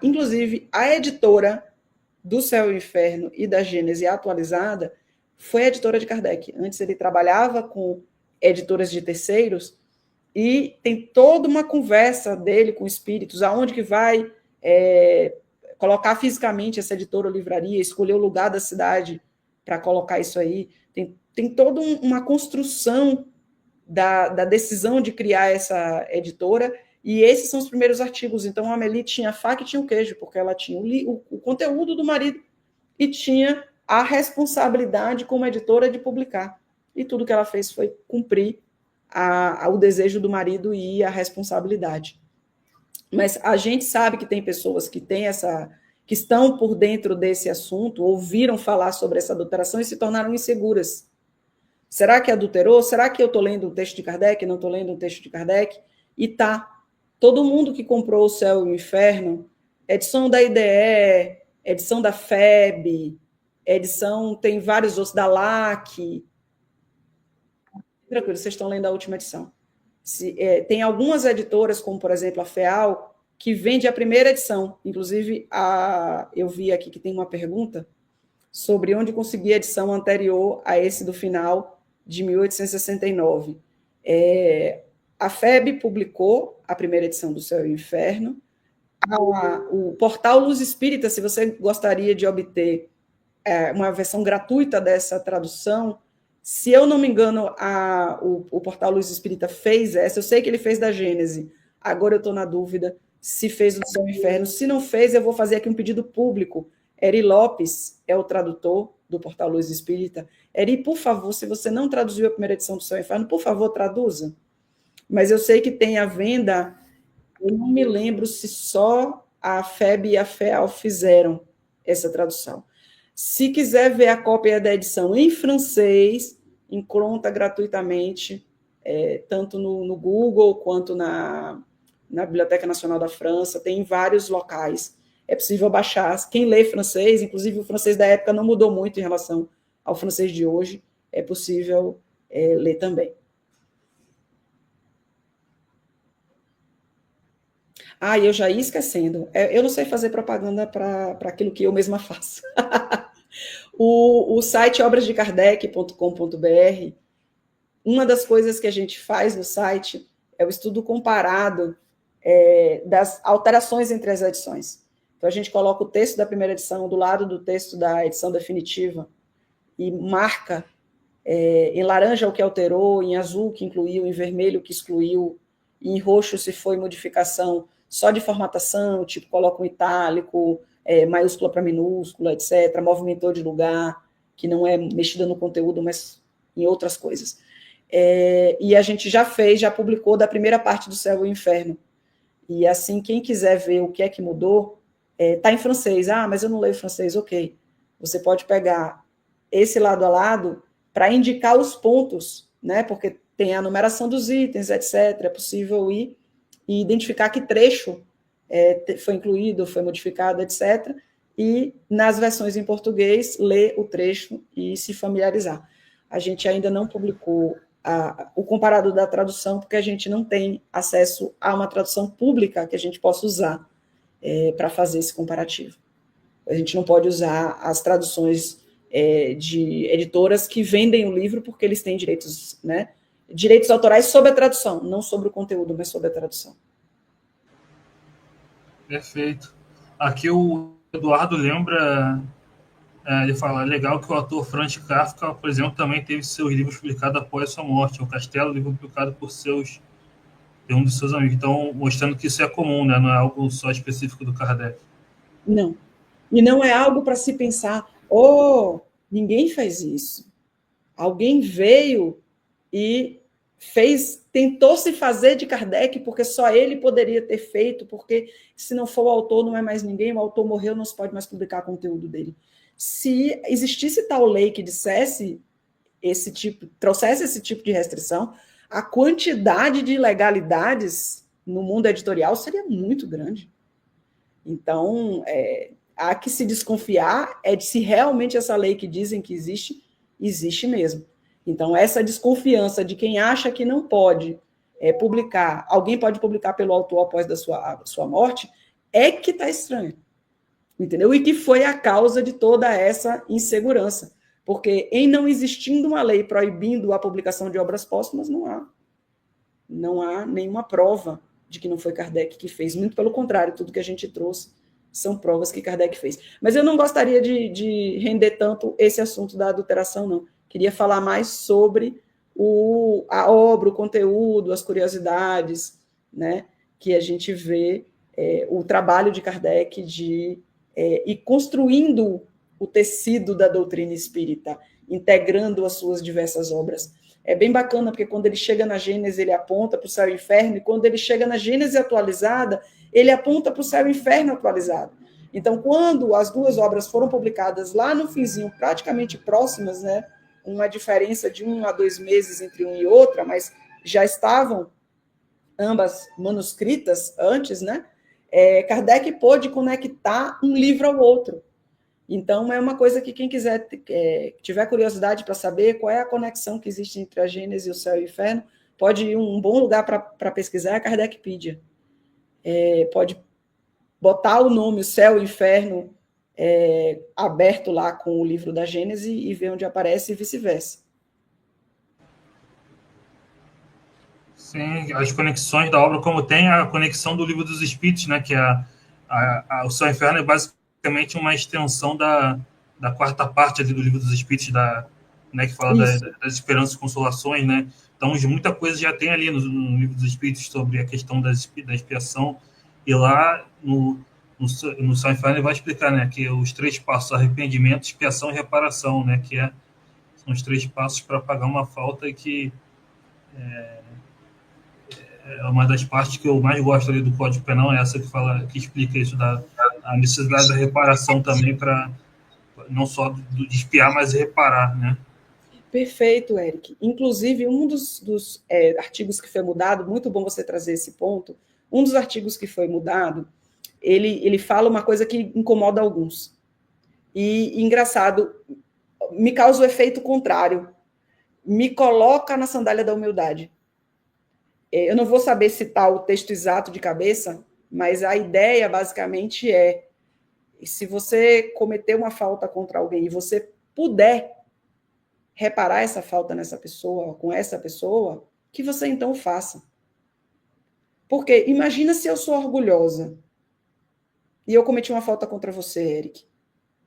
Inclusive, a editora do Céu e o Inferno e da Gênese atualizada foi a editora de Kardec. Antes ele trabalhava com editoras de terceiros e tem toda uma conversa dele com espíritos, aonde que vai colocar fisicamente essa editora ou livraria, escolher o lugar da cidade para colocar isso aí. Tem toda uma construção da decisão de criar essa editora, e esses são os primeiros artigos. Então, a Amélie tinha a faca e tinha o queijo, porque ela tinha o conteúdo do marido e tinha a responsabilidade como editora de publicar. E tudo que ela fez foi cumprir o desejo do marido e a responsabilidade. Mas a gente sabe que tem pessoas que têm que estão por dentro desse assunto, ouviram falar sobre essa adulteração e se tornaram inseguras. Será que adulterou? Será que eu estou lendo um texto de Kardec? Não estou lendo um texto de Kardec? E todo mundo que comprou O Céu e o Inferno, edição da IDE, edição da FEB, edição, tem vários outros, da LAC. Tranquilo, vocês estão lendo a última edição. Tem algumas editoras, como por exemplo a FEAL, que vende a primeira edição. Inclusive, eu vi aqui que tem uma pergunta sobre onde conseguir a edição anterior a esse do final de 1869. A FEB publicou a primeira edição do Céu e o Inferno. O portal Luz Espírita, se você gostaria de obter uma versão gratuita dessa tradução, se eu não me engano, o portal Luz Espírita fez essa. Eu sei que ele fez da Gênese, agora eu estou na dúvida se fez do Céu e Inferno. Se não fez, eu vou fazer aqui um pedido público. Eri Lopes é o tradutor do portal Luz Espírita. Eri, por favor, se você não traduziu a primeira edição do Céu e Inferno, por favor, traduza. Mas eu sei que tem a venda, eu não me lembro se só a FEB e a FEAL fizeram essa tradução. Se quiser ver a cópia da edição em francês, encontra gratuitamente, tanto no Google quanto na Biblioteca Nacional da França, tem em vários locais. É possível baixar. Quem lê francês, inclusive o francês da época não mudou muito em relação ao francês de hoje, é possível ler também. Eu já ia esquecendo. Eu não sei fazer propaganda para aquilo que eu mesma faço. O site obrasdekardec.com.br, uma das coisas que a gente faz no site é o estudo comparado das alterações entre as edições. Então, a gente coloca o texto da primeira edição do lado do texto da edição definitiva e marca em laranja o que alterou, em azul o que incluiu, em vermelho o que excluiu, e em roxo se foi modificação só de formatação, tipo, coloca um itálico, maiúscula para minúscula, etc., movimentou de lugar, que não é mexida no conteúdo, mas em outras coisas. E a gente já publicou da primeira parte do Céu e o Inferno. E assim, quem quiser ver o que é que mudou, está em francês. Mas eu não leio francês, ok. Você pode pegar esse lado a lado para indicar os pontos, né? Porque tem a numeração dos itens, etc. É possível ir e identificar que trecho foi incluído, foi modificado, etc. E nas versões em português, ler o trecho e se familiarizar. A gente ainda não publicou o comparado da tradução, porque a gente não tem acesso a uma tradução pública que a gente possa usar para fazer esse comparativo. A gente não pode usar as traduções de editoras que vendem o livro porque eles têm direitos, né? Direitos autorais sobre a tradução, não sobre o conteúdo, mas sobre a tradução. Perfeito. Aqui o Eduardo lembra, ele fala, legal que o autor Franz Kafka, por exemplo, também teve seus livros publicados após sua morte. O Castelo, livro publicado por um dos seus amigos. Então, mostrando que isso é comum, né? Não é algo só específico do Kardec. Não. E não é algo para se pensar, ninguém faz isso. Alguém veio e tentou se fazer de Kardec, porque só ele poderia ter feito, porque se não for o autor, não é mais ninguém, o autor morreu, não se pode mais publicar conteúdo dele. Se existisse tal lei que dissesse trouxesse esse tipo de restrição, a quantidade de ilegalidades no mundo editorial seria muito grande. Então, há que se desconfiar de se realmente essa lei que dizem que existe, existe mesmo. Então, essa desconfiança de quem acha que não pode publicar, alguém pode publicar pelo autor após da sua morte, é que está estranho. Entendeu? E que foi a causa de toda essa insegurança. Porque em não existindo uma lei proibindo a publicação de obras póstumas, não há nenhuma prova de que não foi Kardec que fez. Muito pelo contrário, tudo que a gente trouxe são provas que Kardec fez. Mas eu não gostaria de render tanto esse assunto da adulteração, não. Queria falar mais sobre a obra, o conteúdo, as curiosidades, né, que a gente vê o trabalho de Kardec e construindo o tecido da doutrina espírita, integrando as suas diversas obras. é bem bacana, porque quando ele chega na Gênese, ele aponta para o céu e o inferno, e quando ele chega na Gênese atualizada, ele aponta para o céu e o inferno atualizado. Então, quando as duas obras foram publicadas lá no finzinho, praticamente próximas, né, uma diferença de 1 a 2 meses entre uma e outra, mas já estavam ambas manuscritas antes, né, Kardec pôde conectar um livro ao outro. Então, é uma coisa que quem quiser, tiver curiosidade para saber qual é a conexão que existe entre a Gênese e o céu e o inferno, pode ir um bom lugar para pesquisar é a Kardecpedia. Pode botar o nome, o céu e o inferno, aberto lá com o livro da Gênese e ver onde aparece e vice-versa. Sim, as conexões da obra, como tem a conexão do Livro dos Espíritos, né, que o Céu e o Inferno é basicamente uma extensão da quarta parte ali do Livro dos Espíritos, né, que fala das esperanças e consolações, né? Então, muita coisa já tem ali no Livro dos Espíritos sobre a questão da expiação, e lá no Céu e o Inferno ele vai explicar, né, que os 3 passos, arrependimento, expiação e reparação, né, são os 3 passos para pagar uma falta, e que é uma das partes que eu mais gosto ali do Código Penal, é essa que explica isso, a necessidade da reparação também, para não só de espiar, mas reparar, né? Perfeito, Eric. Inclusive, um dos artigos que foi mudado, muito bom você trazer esse ponto, um dos artigos que foi mudado, ele fala uma coisa que incomoda alguns. E, engraçado, me causa o efeito contrário. Me coloca na sandália da humildade. Eu não vou saber citar o texto exato de cabeça, mas a ideia, basicamente, se você cometer uma falta contra alguém e você puder reparar essa falta nessa pessoa, com essa pessoa, que você então faça. Porque imagina se eu sou orgulhosa e eu cometi uma falta contra você, Eric.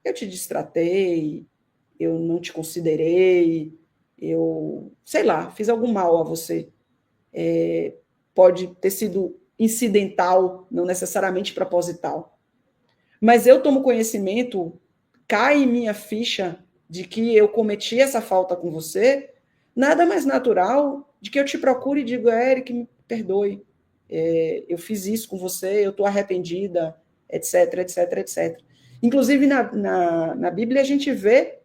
Eu te distratei, eu não te considerei, eu, sei lá, fiz algum mal a você. Pode ter sido incidental, não necessariamente proposital. Mas eu tomo conhecimento, cai em minha ficha de que eu cometi essa falta com você, nada mais natural de que eu te procure e diga, Eric, me perdoe, eu fiz isso com você, eu estou arrependida, etc, etc, etc. Inclusive, na Bíblia, a gente vê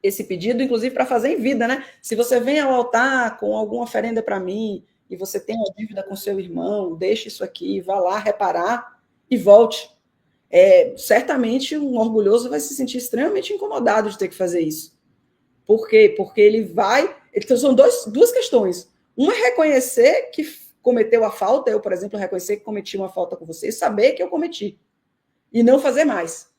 esse pedido, inclusive, para fazer em vida, né? Se você vem ao altar com alguma oferenda para mim, e você tem uma dívida com seu irmão, deixe isso aqui, vá lá reparar e volte. Certamente um orgulhoso vai se sentir extremamente incomodado de ter que fazer isso. Por quê? Porque ele vai... Então, são duas questões. Uma é reconhecer que cometeu a falta, eu, por exemplo, reconhecer que cometi uma falta com você e saber que eu cometi, e não fazer mais.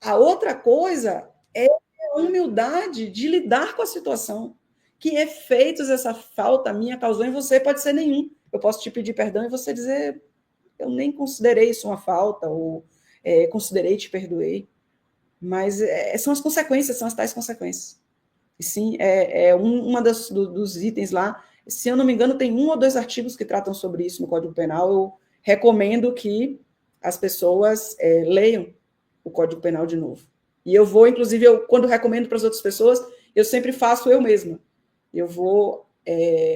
A outra coisa é a humildade de lidar com a situação. Que efeitos essa falta minha causou em você pode ser nenhum. Eu posso te pedir perdão e você dizer, eu nem considerei isso uma falta, ou considerei e te perdoei. Mas são as consequências, são as tais consequências. E sim, uma dos itens lá. Se eu não me engano, tem 1 ou 2 artigos que tratam sobre isso no Código Penal. Eu recomendo que as pessoas leiam o Código Penal de novo. E eu vou, inclusive, quando recomendo para as outras pessoas, eu sempre faço eu mesma. Eu vou,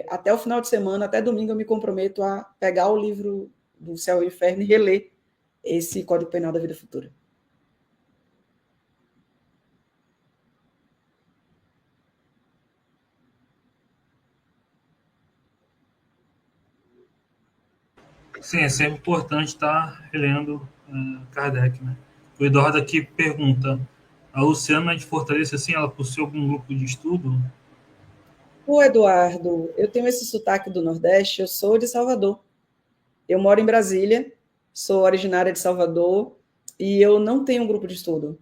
até o final de semana, até domingo, eu me comprometo a pegar o livro do Céu e Inferno e reler esse Código Penal da Vida Futura. Sim, é sempre importante estar relendo Kardec, né? O Eduardo aqui pergunta, a Luciana de Fortaleza, assim, ela possui algum grupo de estudo? Ô, Eduardo, eu tenho esse sotaque do Nordeste, eu sou de Salvador. Eu moro em Brasília, sou originária de Salvador, e eu não tenho um grupo de estudo.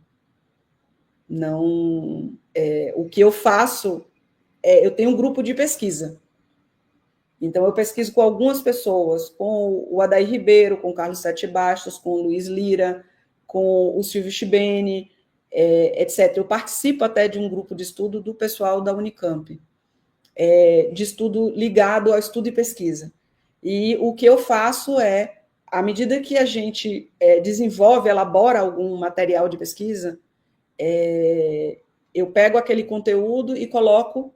Não, o que eu faço eu tenho um grupo de pesquisa. Então, eu pesquiso com algumas pessoas, com o Adair Ribeiro, com o Carlos Sete Bastos, com o Luiz Lira, com o Silvio Chibene, etc. Eu participo até de um grupo de estudo do pessoal da Unicamp, de estudo ligado ao estudo e pesquisa. E o que eu faço à medida que a gente desenvolve, elabora algum material de pesquisa, eu pego aquele conteúdo e coloco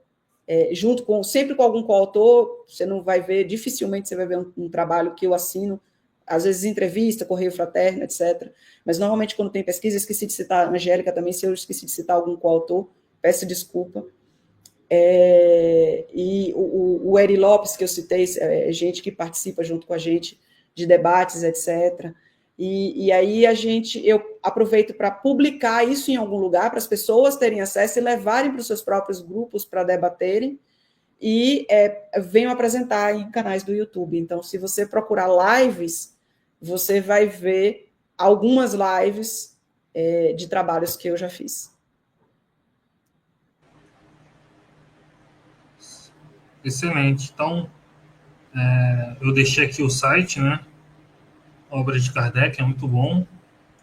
sempre com algum coautor. Você não vai ver, dificilmente você vai ver um trabalho que eu assino, às vezes entrevista, correio fraterno, etc. Mas normalmente quando tem pesquisa, esqueci de citar a Angélica também, se eu esqueci de citar algum coautor, peço desculpa. E o Eri Lopes, que eu citei, gente que participa junto com a gente de debates, etc. E aí eu aproveito para publicar isso em algum lugar, para as pessoas terem acesso e levarem para os seus próprios grupos para debaterem, e venho apresentar em canais do YouTube. Então, se você procurar lives, você vai ver algumas lives de trabalhos que eu já fiz. Excelente. Então, eu deixei aqui o site, né? Obra de Kardec, é muito bom.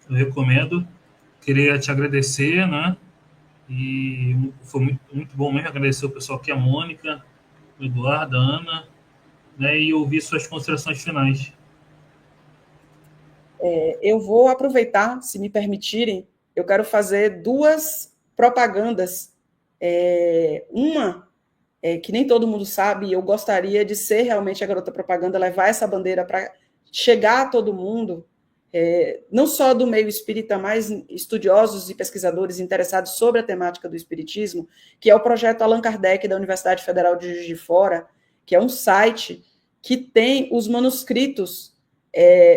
Eu recomendo. Queria te agradecer, né? E foi muito, muito bom mesmo. Agradecer o pessoal aqui, a Mônica, o Eduardo, a Ana, né? E ouvir suas considerações finais. Eu vou aproveitar, se me permitirem, eu quero fazer duas propagandas. Uma que nem todo mundo sabe, e eu gostaria de ser realmente a garota propaganda, levar essa bandeira para chegar a todo mundo, não só do meio espírita, mas estudiosos e pesquisadores interessados sobre a temática do espiritismo, que é o projeto Allan Kardec da Universidade Federal de Juiz de Fora, que é um site que tem os manuscritos,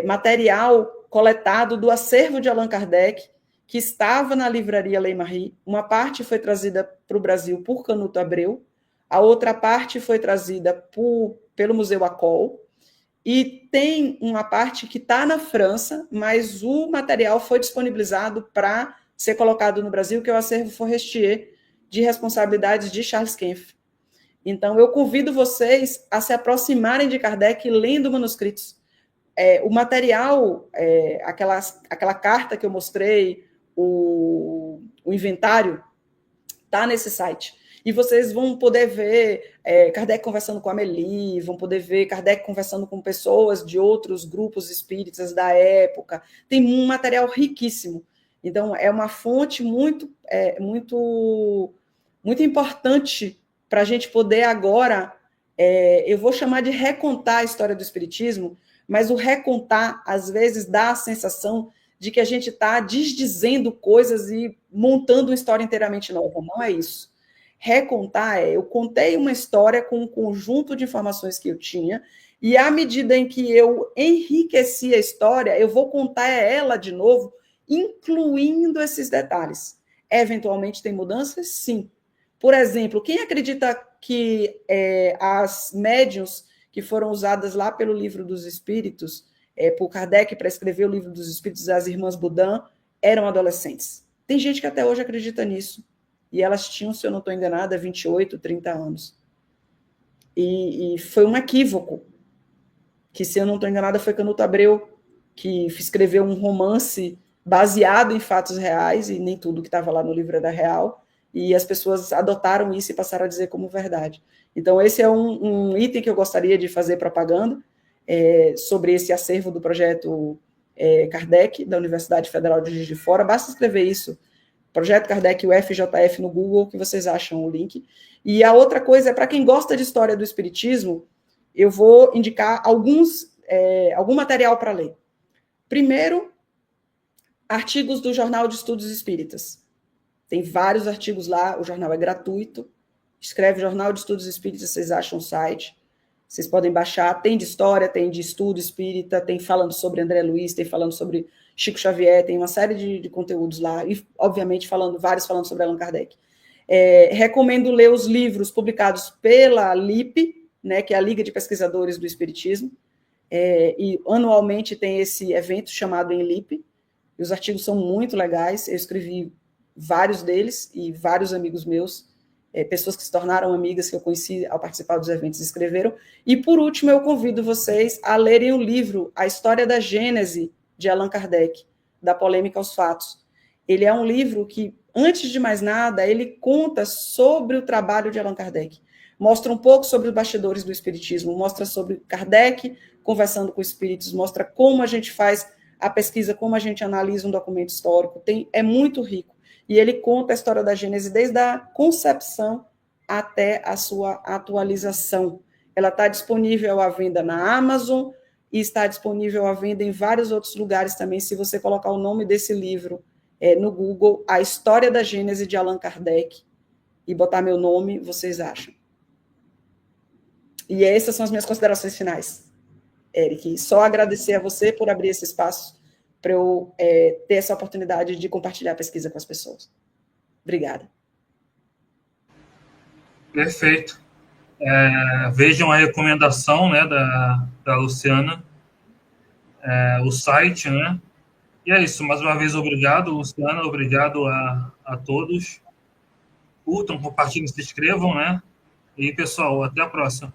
material coletado do acervo de Allan Kardec, que estava na livraria Lei Marie. Uma parte foi trazida para o Brasil por Canuto Abreu, a outra parte foi trazida pelo Museu Acol, e tem uma parte que está na França, mas o material foi disponibilizado para ser colocado no Brasil, que é o acervo Forestier, de responsabilidades de Charles Kempf. Então, eu convido vocês a se aproximarem de Kardec lendo manuscritos. O material, aquela carta que eu mostrei, o inventário, está nesse site. E vocês vão poder ver Kardec conversando com a Amélie, vão poder ver Kardec conversando com pessoas de outros grupos espíritas da época. Tem um material riquíssimo. Então, é uma fonte muito importante para a gente poder agora, eu vou chamar de recontar a história do Espiritismo, mas o recontar, às vezes, dá a sensação de que a gente está desdizendo coisas e montando uma história inteiramente nova. Não é isso. Recontar eu contei uma história com um conjunto de informações que eu tinha, e à medida em que eu enriqueci a história, eu vou contar ela de novo, incluindo esses detalhes. Eventualmente tem mudanças? Sim. Por exemplo, quem acredita que as médiuns que foram usadas lá pelo Livro dos Espíritos, por Kardec para escrever o Livro dos Espíritos, as irmãs Boudin, eram adolescentes? Tem gente que até hoje acredita nisso. E elas tinham, se eu não estou enganada, 28, 30 anos. E foi um equívoco, que, se eu não estou enganada, foi Canuto Abreu, que escreveu um romance baseado em fatos reais, e nem tudo que estava lá no livro era real, e as pessoas adotaram isso e passaram a dizer como verdade. Então, esse é um item que eu gostaria de fazer propaganda, sobre esse acervo do projeto Kardec, da Universidade Federal de Juiz de Fora. Basta escrever isso, Projeto Kardec UFJF, no Google, que vocês acham o link. E a outra coisa é, para quem gosta de história do espiritismo, eu vou indicar algum material para ler. Primeiro, artigos do Jornal de Estudos Espíritas. Tem vários artigos lá, o jornal é gratuito. Escreve Jornal de Estudos Espíritas, vocês acham o site. Vocês podem baixar, tem de história, tem de estudo espírita, tem falando sobre André Luiz, tem falando sobre Chico Xavier, tem uma série de conteúdos lá, e, obviamente, vários falando sobre Allan Kardec. Recomendo ler os livros publicados pela LIP, né, que é a Liga de Pesquisadores do Espiritismo, e anualmente tem esse evento chamado Enlip, e os artigos são muito legais. Eu escrevi vários deles, e vários amigos meus, pessoas que se tornaram amigas, que eu conheci ao participar dos eventos, escreveram. E, por último, eu convido vocês a lerem o livro A História da Gênese, de Allan Kardec, da polêmica aos fatos. Ele é um livro que, antes de mais nada, ele conta sobre o trabalho de Allan Kardec. Mostra um pouco sobre os bastidores do espiritismo, mostra sobre Kardec conversando com espíritos, mostra como a gente faz a pesquisa, como a gente analisa um documento histórico. É muito rico. E ele conta a história da Gênese desde a concepção até a sua atualização. Ela está disponível à venda na Amazon e está disponível à venda em vários outros lugares também, se você colocar o nome desse livro no Google, A História da Gênese de Allan Kardec, e botar meu nome, vocês acham. E essas são as minhas considerações finais, Eric. Só agradecer a você por abrir esse espaço para eu ter essa oportunidade de compartilhar a pesquisa com as pessoas. Obrigada. Perfeito. Vejam a recomendação, né, da Luciana, o site, né? E é isso. Mais uma vez, obrigado, Luciana. Obrigado a todos. Curtam, compartilhem, se inscrevam, né? E, pessoal, até a próxima.